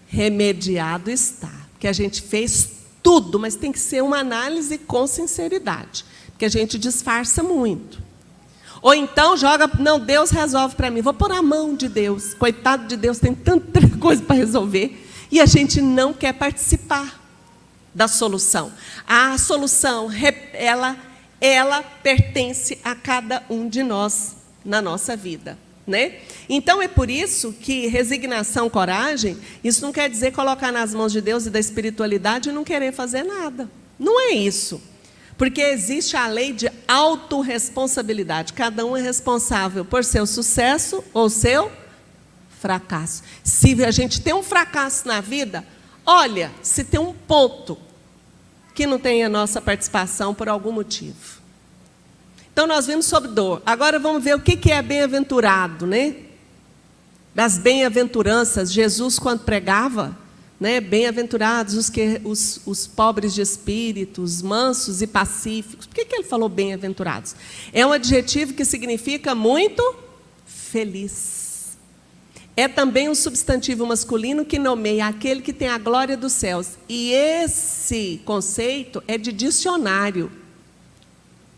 remediado está. Porque a gente fez tudo, mas tem que ser uma análise com sinceridade. Porque a gente disfarça muito. Ou então joga, não, Deus resolve para mim. Vou pôr a mão de Deus. Coitado de Deus, tem tanta coisa para resolver. E a gente não quer participar da solução. A solução, ela pertence a cada um de nós na nossa vida. Né? Então é por isso que resignação, coragem, isso não quer dizer colocar nas mãos de Deus e da espiritualidade e não querer fazer nada. Não é isso. Porque existe a lei de autorresponsabilidade. Cada um é responsável por seu sucesso ou seu fracasso. Se a gente tem um fracasso na vida, olha, se tem um ponto que não tem a nossa participação por algum motivo. Então, nós vimos sobre dor. Agora, vamos ver o que é bem-aventurado, né? Das bem-aventuranças. Jesus, quando pregava, né? Bem-aventurados os pobres de espírito, os mansos e pacíficos. Por que ele falou bem-aventurados? É um adjetivo que significa muito feliz. É também um substantivo masculino que nomeia aquele que tem a glória dos céus. E esse conceito é de dicionário.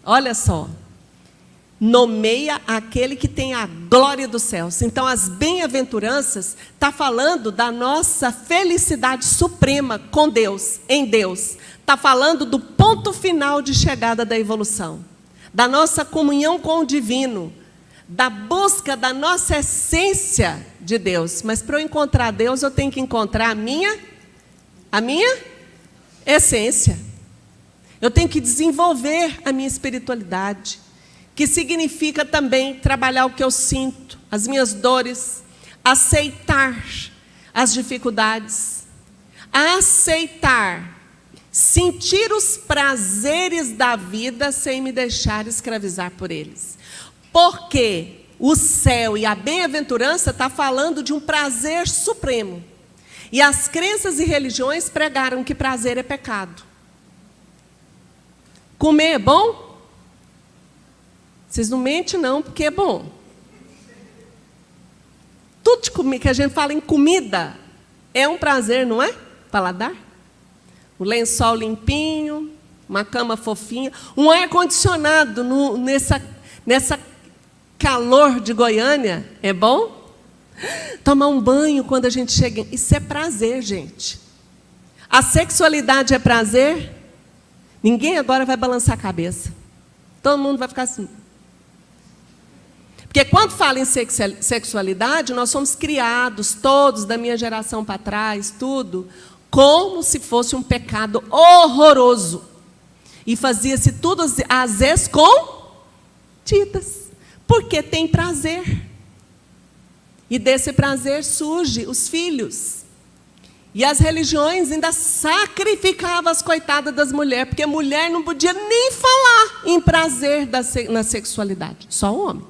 Olha só. Nomeia aquele que tem a glória dos céus. Então, as bem-aventuranças está falando da nossa felicidade suprema com Deus, em Deus. Está falando do ponto final de chegada da evolução, da nossa comunhão com o divino, da busca da nossa essência de Deus. Mas para eu encontrar Deus, eu tenho que encontrar a minha essência. Eu tenho que desenvolver a minha espiritualidade, que significa também trabalhar o que eu sinto, as minhas dores, aceitar as dificuldades, aceitar, sentir os prazeres da vida sem me deixar escravizar por eles. Porque o céu e a bem-aventurança está falando de um prazer supremo. E as crenças e religiões pregaram que prazer é pecado. Comer é bom? Vocês não mentem não, porque é bom. Tudo de comida, que a gente fala em comida é um prazer, não é? Paladar. O lençol limpinho, uma cama fofinha, um ar-condicionado nessa calor de Goiânia, é bom? Tomar um banho quando a gente chega, isso é prazer, gente. A sexualidade é prazer? Ninguém agora vai balançar a cabeça. Todo mundo vai ficar assim. Porque quando fala em sexualidade, nós somos criados, todos da minha geração para trás, tudo, como se fosse um pecado horroroso. E fazia-se tudo às escondidas, porque tem prazer. E desse prazer surge os filhos. E as religiões ainda sacrificavam as coitadas das mulheres, porque a mulher não podia nem falar em prazer na sexualidade, só o homem.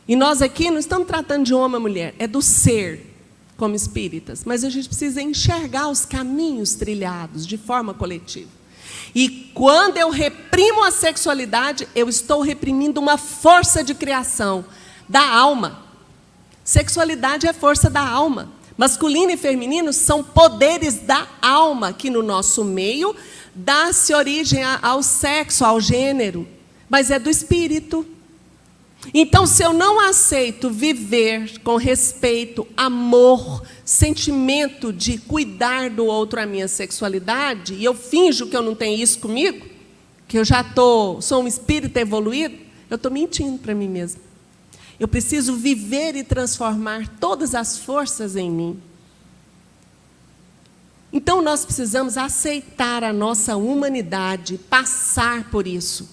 E nós aqui não estamos tratando de homem ou mulher, é do ser, como espíritas. Mas a gente precisa enxergar os caminhos trilhados de forma coletiva. E quando eu reprimo a sexualidade, eu estou reprimindo uma força de criação da alma. Sexualidade é força da alma. Masculino e feminino são poderes da alma, que no nosso meio dá-se origem ao sexo, ao gênero, mas é do espírito. Então, se eu não aceito viver com respeito, amor, sentimento de cuidar do outro a minha sexualidade, e eu finjo que eu não tenho isso comigo, que eu já sou um espírito evoluído, eu estou mentindo para mim mesmo. Eu preciso viver e transformar todas as forças em mim. Então, nós precisamos aceitar a nossa humanidade, passar por isso.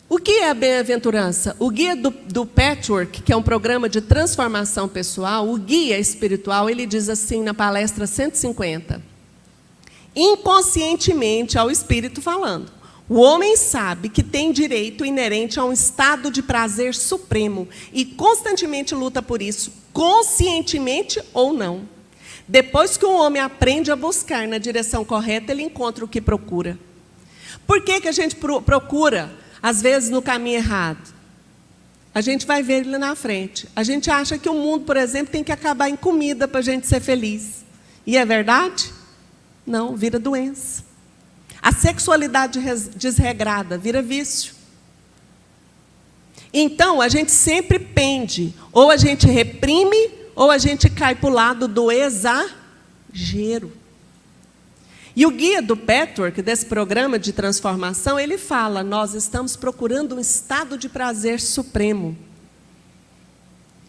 O que é a bem-aventurança? O guia do Patchwork, que é um programa de transformação pessoal, o guia espiritual, ele diz assim na palestra 150. Inconscientemente, ao espírito falando, o homem sabe que tem direito inerente a um estado de prazer supremo e constantemente luta por isso, conscientemente ou não. Depois que o homem aprende a buscar na direção correta, ele encontra o que procura. Por que a gente procura, às vezes, no caminho errado? A gente vai ver ele na frente. A gente acha que o mundo, por exemplo, tem que acabar em comida para a gente ser feliz. E é verdade? Não, vira doença. A sexualidade desregrada vira vício. Então, a gente sempre pende. Ou a gente reprime, ou a gente cai para o lado do exagero. E o guia do Patchwork, desse programa de transformação, ele fala, nós estamos procurando um estado de prazer supremo.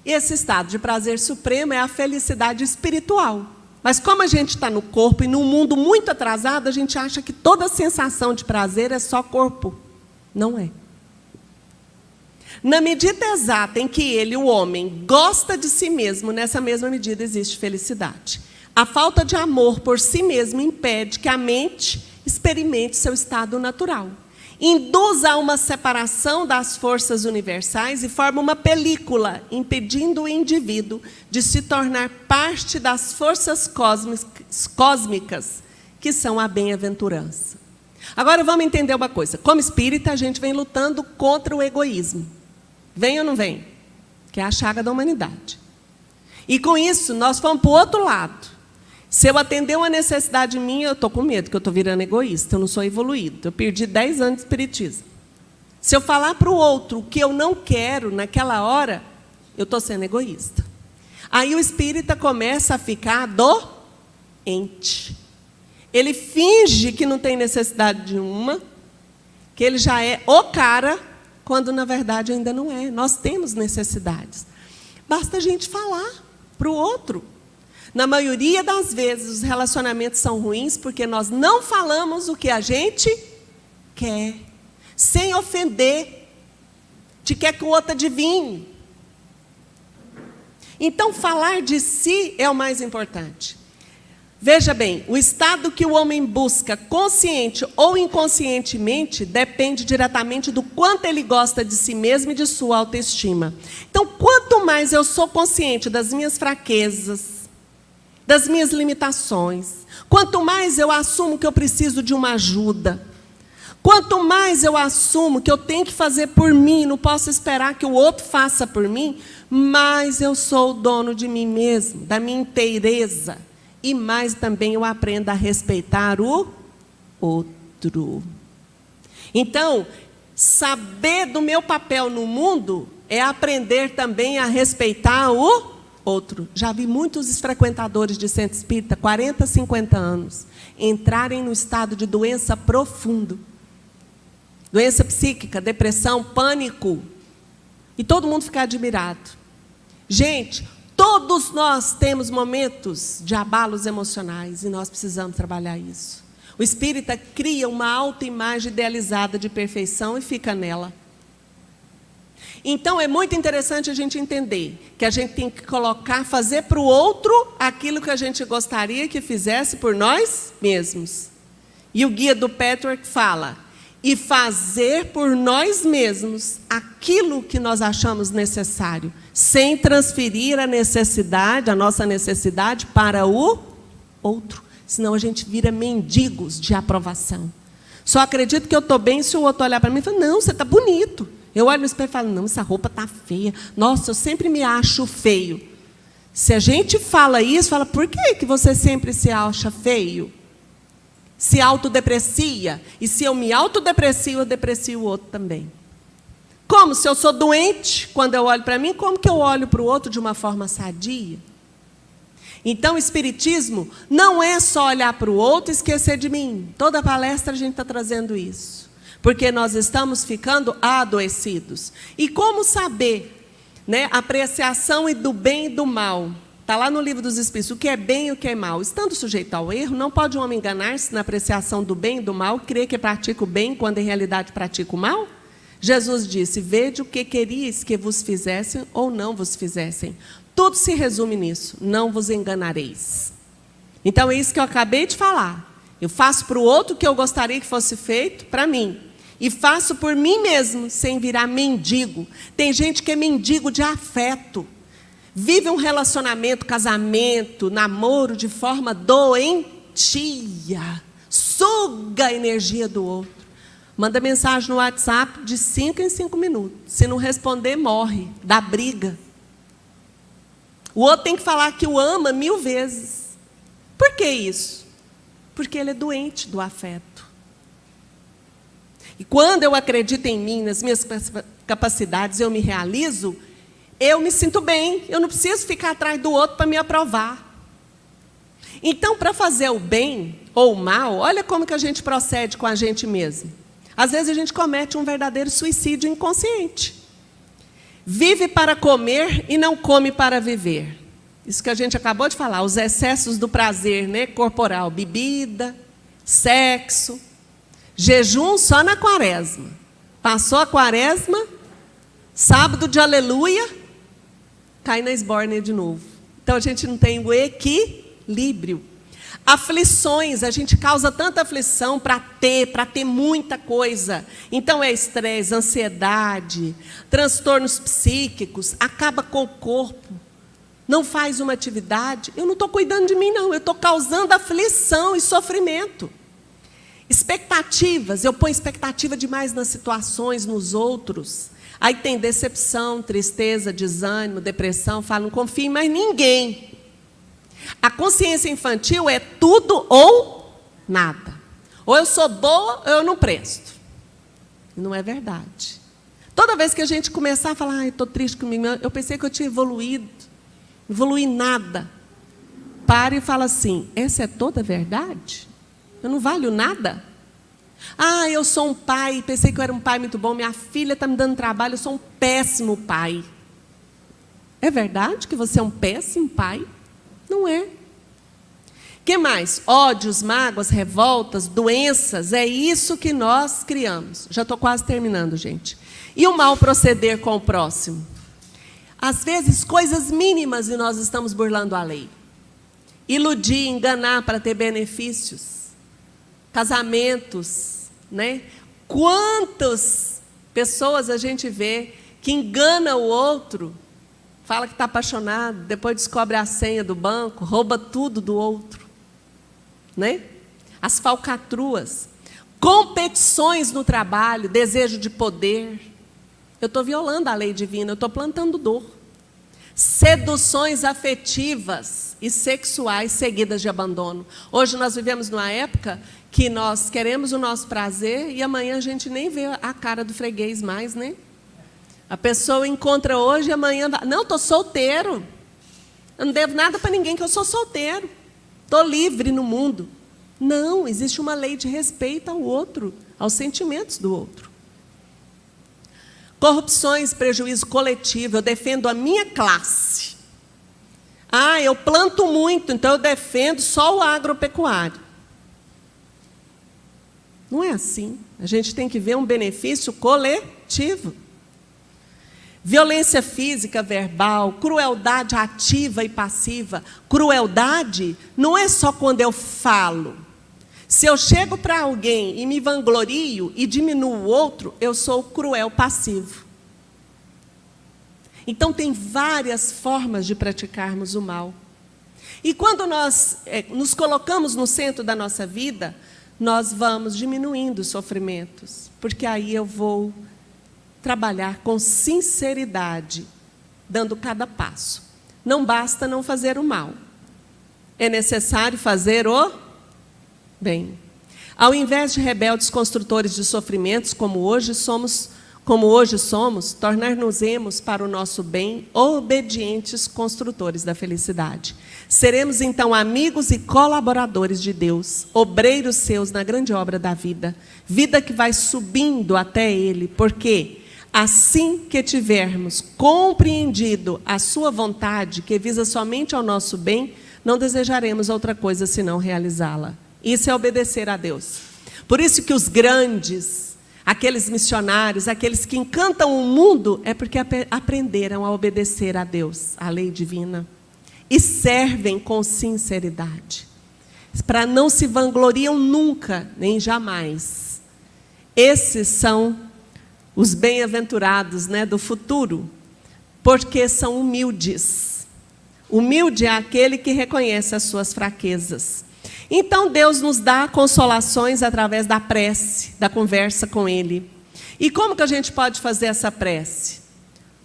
E esse estado de prazer supremo é a felicidade espiritual. Mas como a gente está no corpo e num mundo muito atrasado, a gente acha que toda sensação de prazer é só corpo. Não é. Na medida exata em que ele, o homem, gosta de si mesmo, nessa mesma medida existe felicidade. A falta de amor por si mesmo impede que a mente experimente seu estado natural. Induz a uma separação das forças universais e forma uma película, impedindo o indivíduo de se tornar parte das forças cósmicas, que são a bem-aventurança. Agora vamos entender uma coisa. Como espírita, a gente vem lutando contra o egoísmo. Vem ou não vem? Que é a chaga da humanidade. E com isso, nós fomos para o outro lado. Se eu atender uma necessidade minha, eu estou com medo, que eu estou virando egoísta, eu não sou evoluído. Eu perdi 10 anos de espiritismo. Se eu falar para o outro o que eu não quero naquela hora, eu estou sendo egoísta. Aí o espírita começa a ficar doente. Ele finge que não tem necessidade de uma, que ele já é o cara, quando na verdade ainda não é. Nós temos necessidades. Basta a gente falar para o outro. Na maioria das vezes, os relacionamentos são ruins porque nós não falamos o que a gente quer, sem ofender, de quer que o outro adivinhe. Então, falar de si é o mais importante. Veja bem, o estado que o homem busca, consciente ou inconscientemente, depende diretamente do quanto ele gosta de si mesmo e de sua autoestima. Então, quanto mais eu sou consciente das minhas fraquezas, das minhas limitações, quanto mais eu assumo que eu preciso de uma ajuda, quanto mais eu assumo que eu tenho que fazer por mim, não posso esperar que o outro faça por mim, mais eu sou o dono de mim mesmo, da minha inteireza, e mais também eu aprendo a respeitar o outro. Então, saber do meu papel no mundo é aprender também a respeitar o outro. Já vi muitos frequentadores de centro espírita, 40, 50 anos, entrarem no estado de doença profundo. Doença psíquica, depressão, pânico. E todo mundo fica admirado. Gente, todos nós temos momentos de abalos emocionais e nós precisamos trabalhar isso. O espírita cria uma autoimagem idealizada de perfeição e fica nela. Então, é muito interessante a gente entender que a gente tem que fazer para o outro aquilo que a gente gostaria que fizesse por nós mesmos. E o guia do Patrick fala, e fazer por nós mesmos aquilo que nós achamos necessário, sem transferir a nossa necessidade para o outro. Senão a gente vira mendigos de aprovação. Só acredito que eu estou bem se o outro olhar para mim e falar, não, você está bonito. Eu olho no espelho e falo, não, essa roupa está feia. Nossa, eu sempre me acho feio. Se a gente fala isso, fala, por que você sempre se acha feio? Se autodeprecia. E se eu me autodeprecio, eu deprecio o outro também. Como? Se eu sou doente, quando eu olho para mim, como que eu olho para o outro de uma forma sadia? Então, o espiritismo não é só olhar para o outro e esquecer de mim. Toda palestra a gente está trazendo isso. Porque nós estamos ficando adoecidos. E como saber, né, a apreciação do bem e do mal? Está lá no livro dos Espíritos, o que é bem e o que é mal. Estando sujeito ao erro, não pode um homem enganar-se na apreciação do bem e do mal, crer que pratica o bem, quando em realidade pratica o mal? Jesus disse, vede o que queríeis que vos fizessem ou não vos fizessem. Tudo se resume nisso, não vos enganareis. Então, é isso que eu acabei de falar. Eu faço para o outro o que eu gostaria que fosse feito para mim. E faço por mim mesmo, sem virar mendigo. Tem gente que é mendigo de afeto. Vive um relacionamento, casamento, namoro de forma doentia. Suga a energia do outro. Manda mensagem no WhatsApp de 5 em 5 minutos. Se não responder, morre. Dá briga. O outro tem que falar que o ama 1000 vezes. Por que isso? Porque ele é doente do afeto. E quando eu acredito em mim, nas minhas capacidades, eu me realizo, eu me sinto bem. Eu não preciso ficar atrás do outro para me aprovar. Então, para fazer o bem ou o mal, olha como que a gente procede com a gente mesmo. Às vezes a gente comete um verdadeiro suicídio inconsciente. Vive para comer e não come para viver. Isso que a gente acabou de falar, os excessos do prazer, né, corporal, bebida, sexo, jejum só na quaresma. Passou a quaresma, sábado de aleluia, cai na esbórnia de novo. Então a gente não tem o equilíbrio. Aflições, a gente causa tanta aflição para ter muita coisa. Então é estresse, ansiedade, transtornos psíquicos, acaba com o corpo. Não faz uma atividade, eu não estou cuidando de mim não, eu estou causando aflição e sofrimento. Expectativas, eu ponho expectativa demais nas situações, nos outros. Aí tem decepção, tristeza, desânimo, depressão, falo, não confio em mais ninguém. A consciência infantil é tudo ou nada. Ou eu sou boa ou eu não presto. E não é verdade. Toda vez que a gente começar a falar, estou triste comigo, eu pensei que eu tinha evoluído. Evoluí nada. Para e fala assim, essa é toda a verdade? Eu não valho nada? Ah, eu sou um pai, pensei que eu era um pai muito bom, minha filha está me dando trabalho, eu sou um péssimo pai. É verdade que você é um péssimo pai? Não é. O que mais? Ódios, mágoas, revoltas, doenças, é isso que nós criamos. Já estou quase terminando, gente. E o mal proceder com o próximo? Às vezes, coisas mínimas e nós estamos burlando a lei. Iludir, enganar para ter benefícios. Casamentos, né? Quantas pessoas a gente vê que engana o outro, fala que está apaixonado, depois descobre a senha do banco, rouba tudo do outro, né? As falcatruas, competições no trabalho, desejo de poder. Eu estou violando a lei divina, eu estou plantando dor. Seduções afetivas e sexuais seguidas de abandono. Hoje nós vivemos numa época que nós queremos o nosso prazer e amanhã a gente nem vê a cara do freguês mais, né? A pessoa encontra hoje e amanhã... Não, estou solteiro. Eu não devo nada para ninguém, que eu sou solteiro. Estou livre no mundo. Não, existe uma lei de respeito ao outro, aos sentimentos do outro. Corrupções, prejuízo coletivo, eu defendo a minha classe. Ah, eu planto muito, então eu defendo só o agropecuário. Não é assim. A gente tem que ver um benefício coletivo. Violência física, verbal, crueldade ativa e passiva. Crueldade não é só quando eu falo. Se eu chego para alguém e me vanglorio e diminuo o outro, eu sou cruel passivo. Então, tem várias formas de praticarmos o mal. E quando nós nos colocamos no centro da nossa vida, nós vamos diminuindo os sofrimentos, porque aí eu vou trabalhar com sinceridade, dando cada passo. Não basta não fazer o mal, é necessário fazer o bem. Ao invés de rebeldes construtores de sofrimentos, como hoje somos, tornar-nos-emos para o nosso bem obedientes construtores da felicidade. Seremos então amigos e colaboradores de Deus, obreiros seus na grande obra da vida, vida que vai subindo até Ele, porque assim que tivermos compreendido a sua vontade, que visa somente ao nosso bem, não desejaremos outra coisa senão realizá-la. Isso é obedecer a Deus. Por isso que os grandes, aqueles missionários, aqueles que encantam o mundo, é porque aprenderam a obedecer a Deus, a lei divina, e servem com sinceridade, para não se vangloriam nunca, nem jamais. Esses são os bem-aventurados, do futuro, porque são humildes. Humilde é aquele que reconhece as suas fraquezas. Então, Deus nos dá consolações através da prece, da conversa com Ele. E como que a gente pode fazer essa prece?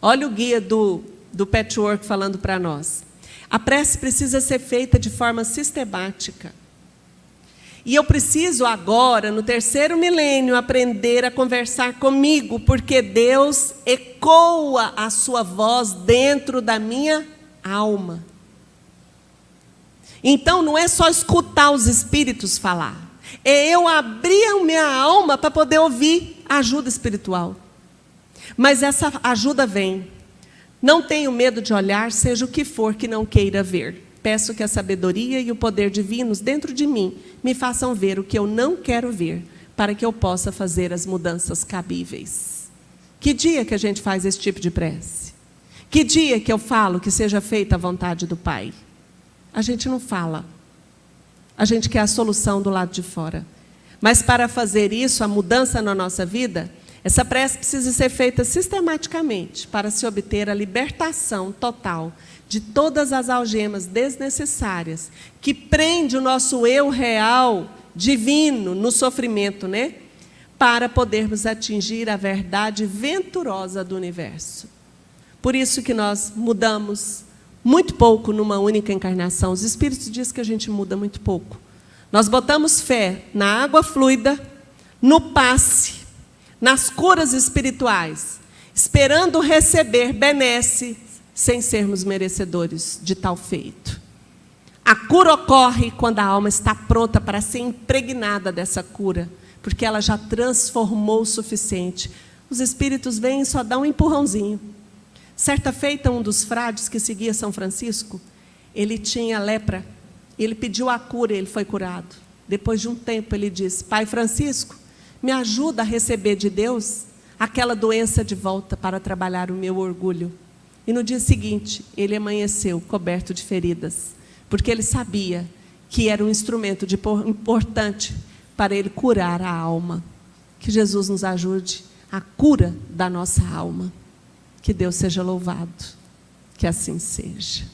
Olha o guia do Patchwork falando para nós. A prece precisa ser feita de forma sistemática. E eu preciso agora, no 3º milênio, aprender a conversar comigo, porque Deus ecoa a sua voz dentro da minha alma. Então, não é só escutar os espíritos falar. É eu abrir a minha alma para poder ouvir ajuda espiritual. Mas essa ajuda vem. Não tenho medo de olhar, seja o que for que não queira ver. Peço que a sabedoria e o poder divinos dentro de mim me façam ver o que eu não quero ver, para que eu possa fazer as mudanças cabíveis. Que dia que a gente faz esse tipo de prece? Que dia que eu falo que seja feita a vontade do Pai? A gente não fala. A gente quer a solução do lado de fora. Mas para fazer isso, a mudança na nossa vida, essa prece precisa ser feita sistematicamente para se obter a libertação total de todas as algemas desnecessárias que prende o nosso eu real, divino, no sofrimento, para podermos atingir a verdade venturosa do universo. Por isso que nós mudamos muito pouco numa única encarnação. Os Espíritos dizem que a gente muda muito pouco. Nós botamos fé na água fluida, no passe, nas curas espirituais, esperando receber benesse, sem sermos merecedores de tal feito. A cura ocorre quando a alma está pronta para ser impregnada dessa cura, porque ela já transformou o suficiente. Os Espíritos vêm e só dão um empurrãozinho. Certa feita, um dos frades que seguia São Francisco, ele tinha lepra, ele pediu a cura e ele foi curado. Depois de um tempo ele disse: Pai Francisco, me ajuda a receber de Deus aquela doença de volta para trabalhar o meu orgulho. E no dia seguinte, ele amanheceu coberto de feridas, porque ele sabia que era um instrumento importante para ele curar a alma. Que Jesus nos ajude à cura da nossa alma. Que Deus seja louvado, que assim seja.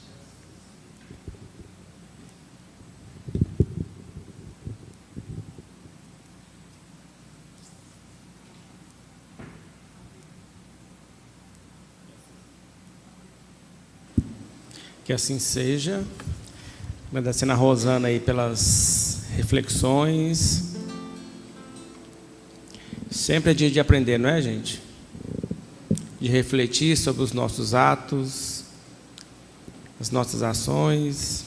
Que assim seja. Agradecendo a Rosana aí pelas reflexões. Sempre é dia de aprender, não é, gente? De refletir sobre os nossos atos, as nossas ações.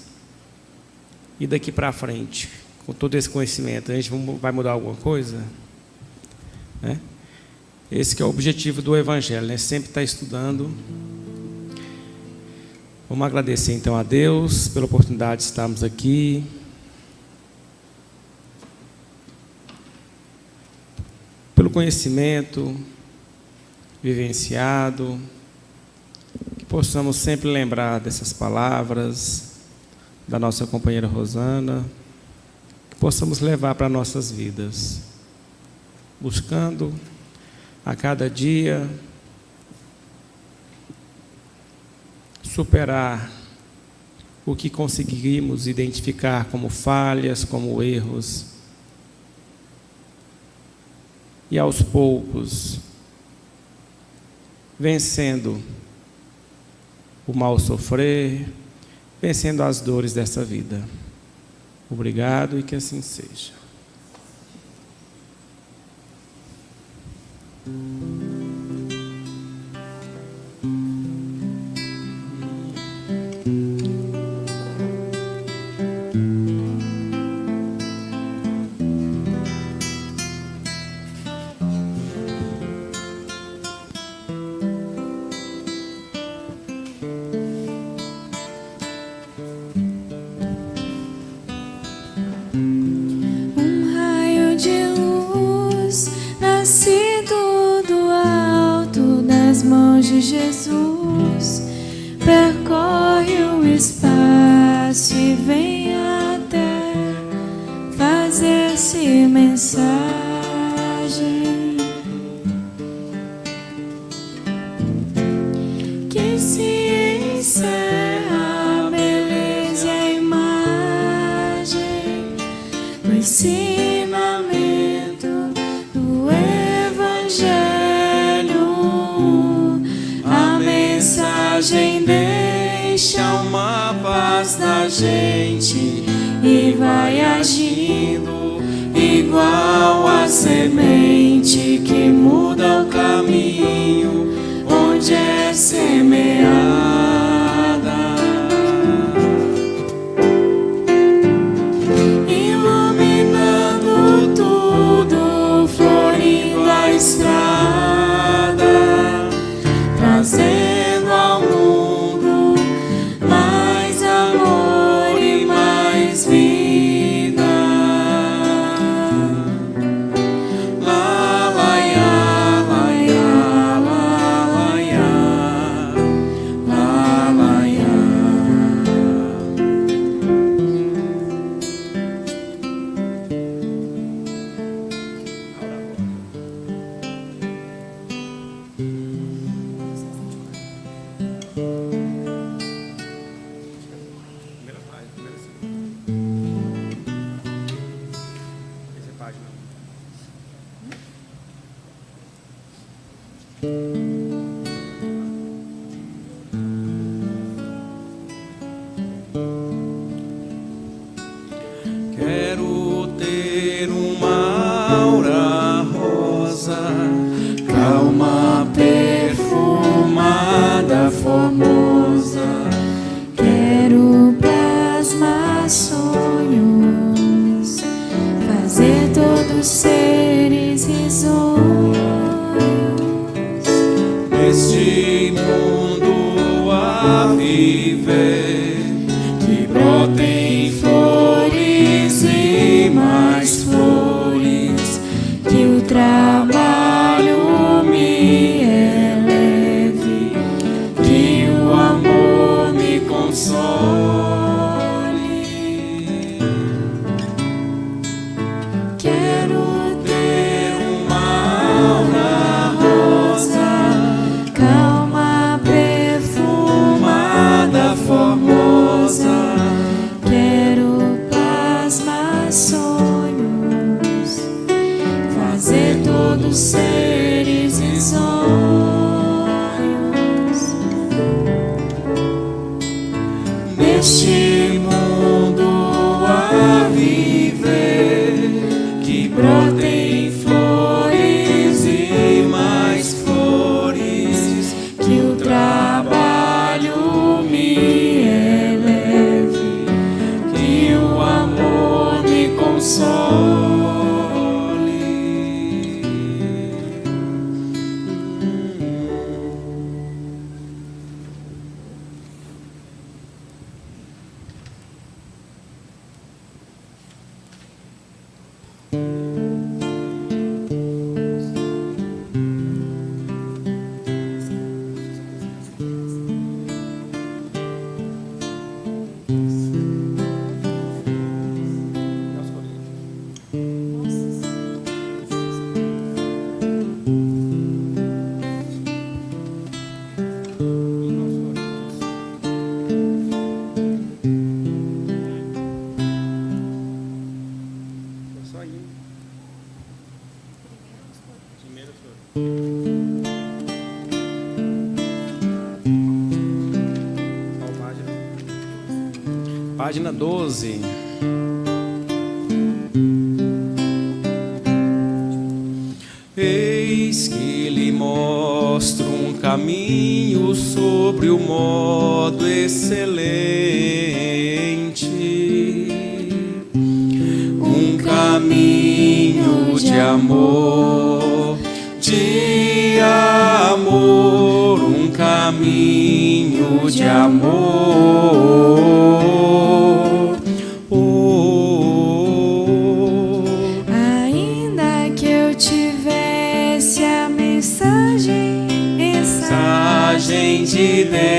E daqui para frente, com todo esse conhecimento, a gente vai mudar alguma coisa? Esse que é o objetivo do Evangelho, sempre estar estudando. Vamos agradecer então a Deus pela oportunidade de estarmos aqui. conhecimento vivenciado, que possamos sempre lembrar dessas palavras da nossa companheira Rosana, que possamos levar para nossas vidas, buscando a cada dia superar o que conseguimos identificar como falhas, como erros, e aos poucos vencendo o mal sofrer, vencendo as dores dessa vida. Obrigado e que assim seja. De Jesus percorre o espaço e vem até fazer-se mensagem. Que se encerra a beleza e a imagem do ensinamento do Evangelho. Deixa uma paz na gente e vai agindo igual a semente que muda o caminho onde é semeada, iluminando tudo, florindo a estrada, trazendo quero ter uma aura rosa, calma, perfumada, formosa. Quero plasmar sonhos, fazer todos seres risonhos. Neste mundo a viver, que brotem flores e mais flores, que o trabalho me eleve, que o amor me console. quero ter uma aura rosa, calma, perfumada, formosa. Quero plasmar sonhos, fazer todos seres risonhos. Neste mundo a viver, que brotem flores e mais flores, Que o trabalho me eleve, que o amor me console. Página 12. Eis que lhe mostro um caminho sobre o modo excelente, um caminho de amor, um caminho de amor. Ainda que eu tivesse a mensagem De Deus,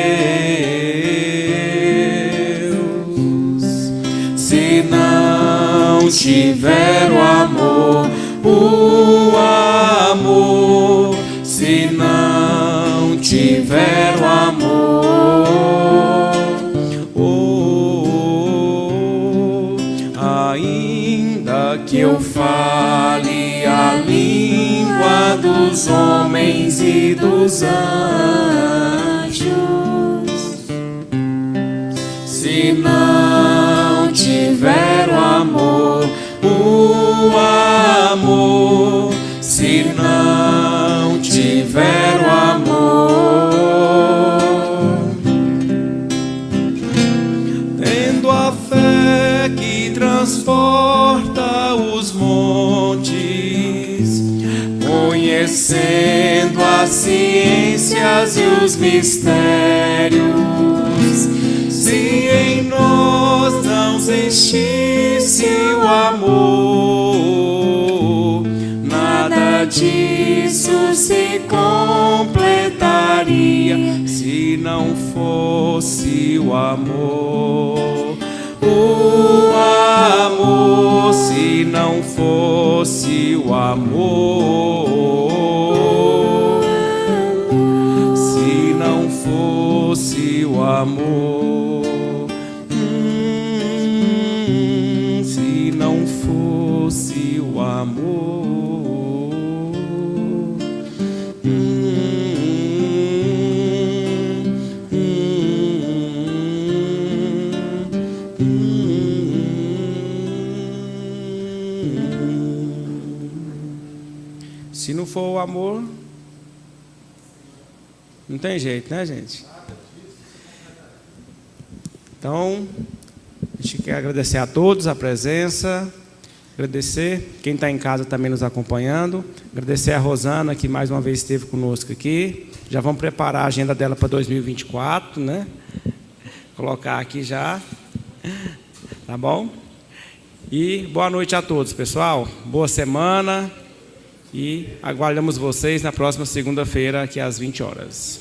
se não tiver o amor, se não tiver o amor, ainda que eu fale a língua dos homens e dos anjos, se não tiver o amor, se não tiver o amor, tendo a fé que transporta os montes, conhecendo as ciências e os mistérios, se em nós não existisse o amor, nada disso se completaria, se não fosse o amor, se não fosse o amor, se não fosse o amor, se não fosse o amor. Se não for o amor, não tem jeito, né, gente? Então, a gente quer agradecer a todos a presença, agradecer quem está em casa também nos acompanhando, agradecer a Rosana, que mais uma vez esteve conosco aqui. Já vamos preparar a agenda dela para 2024, né? Colocar aqui já, tá bom? E boa noite a todos, pessoal. Boa semana. E aguardamos vocês na próxima segunda-feira, aqui às 20 horas.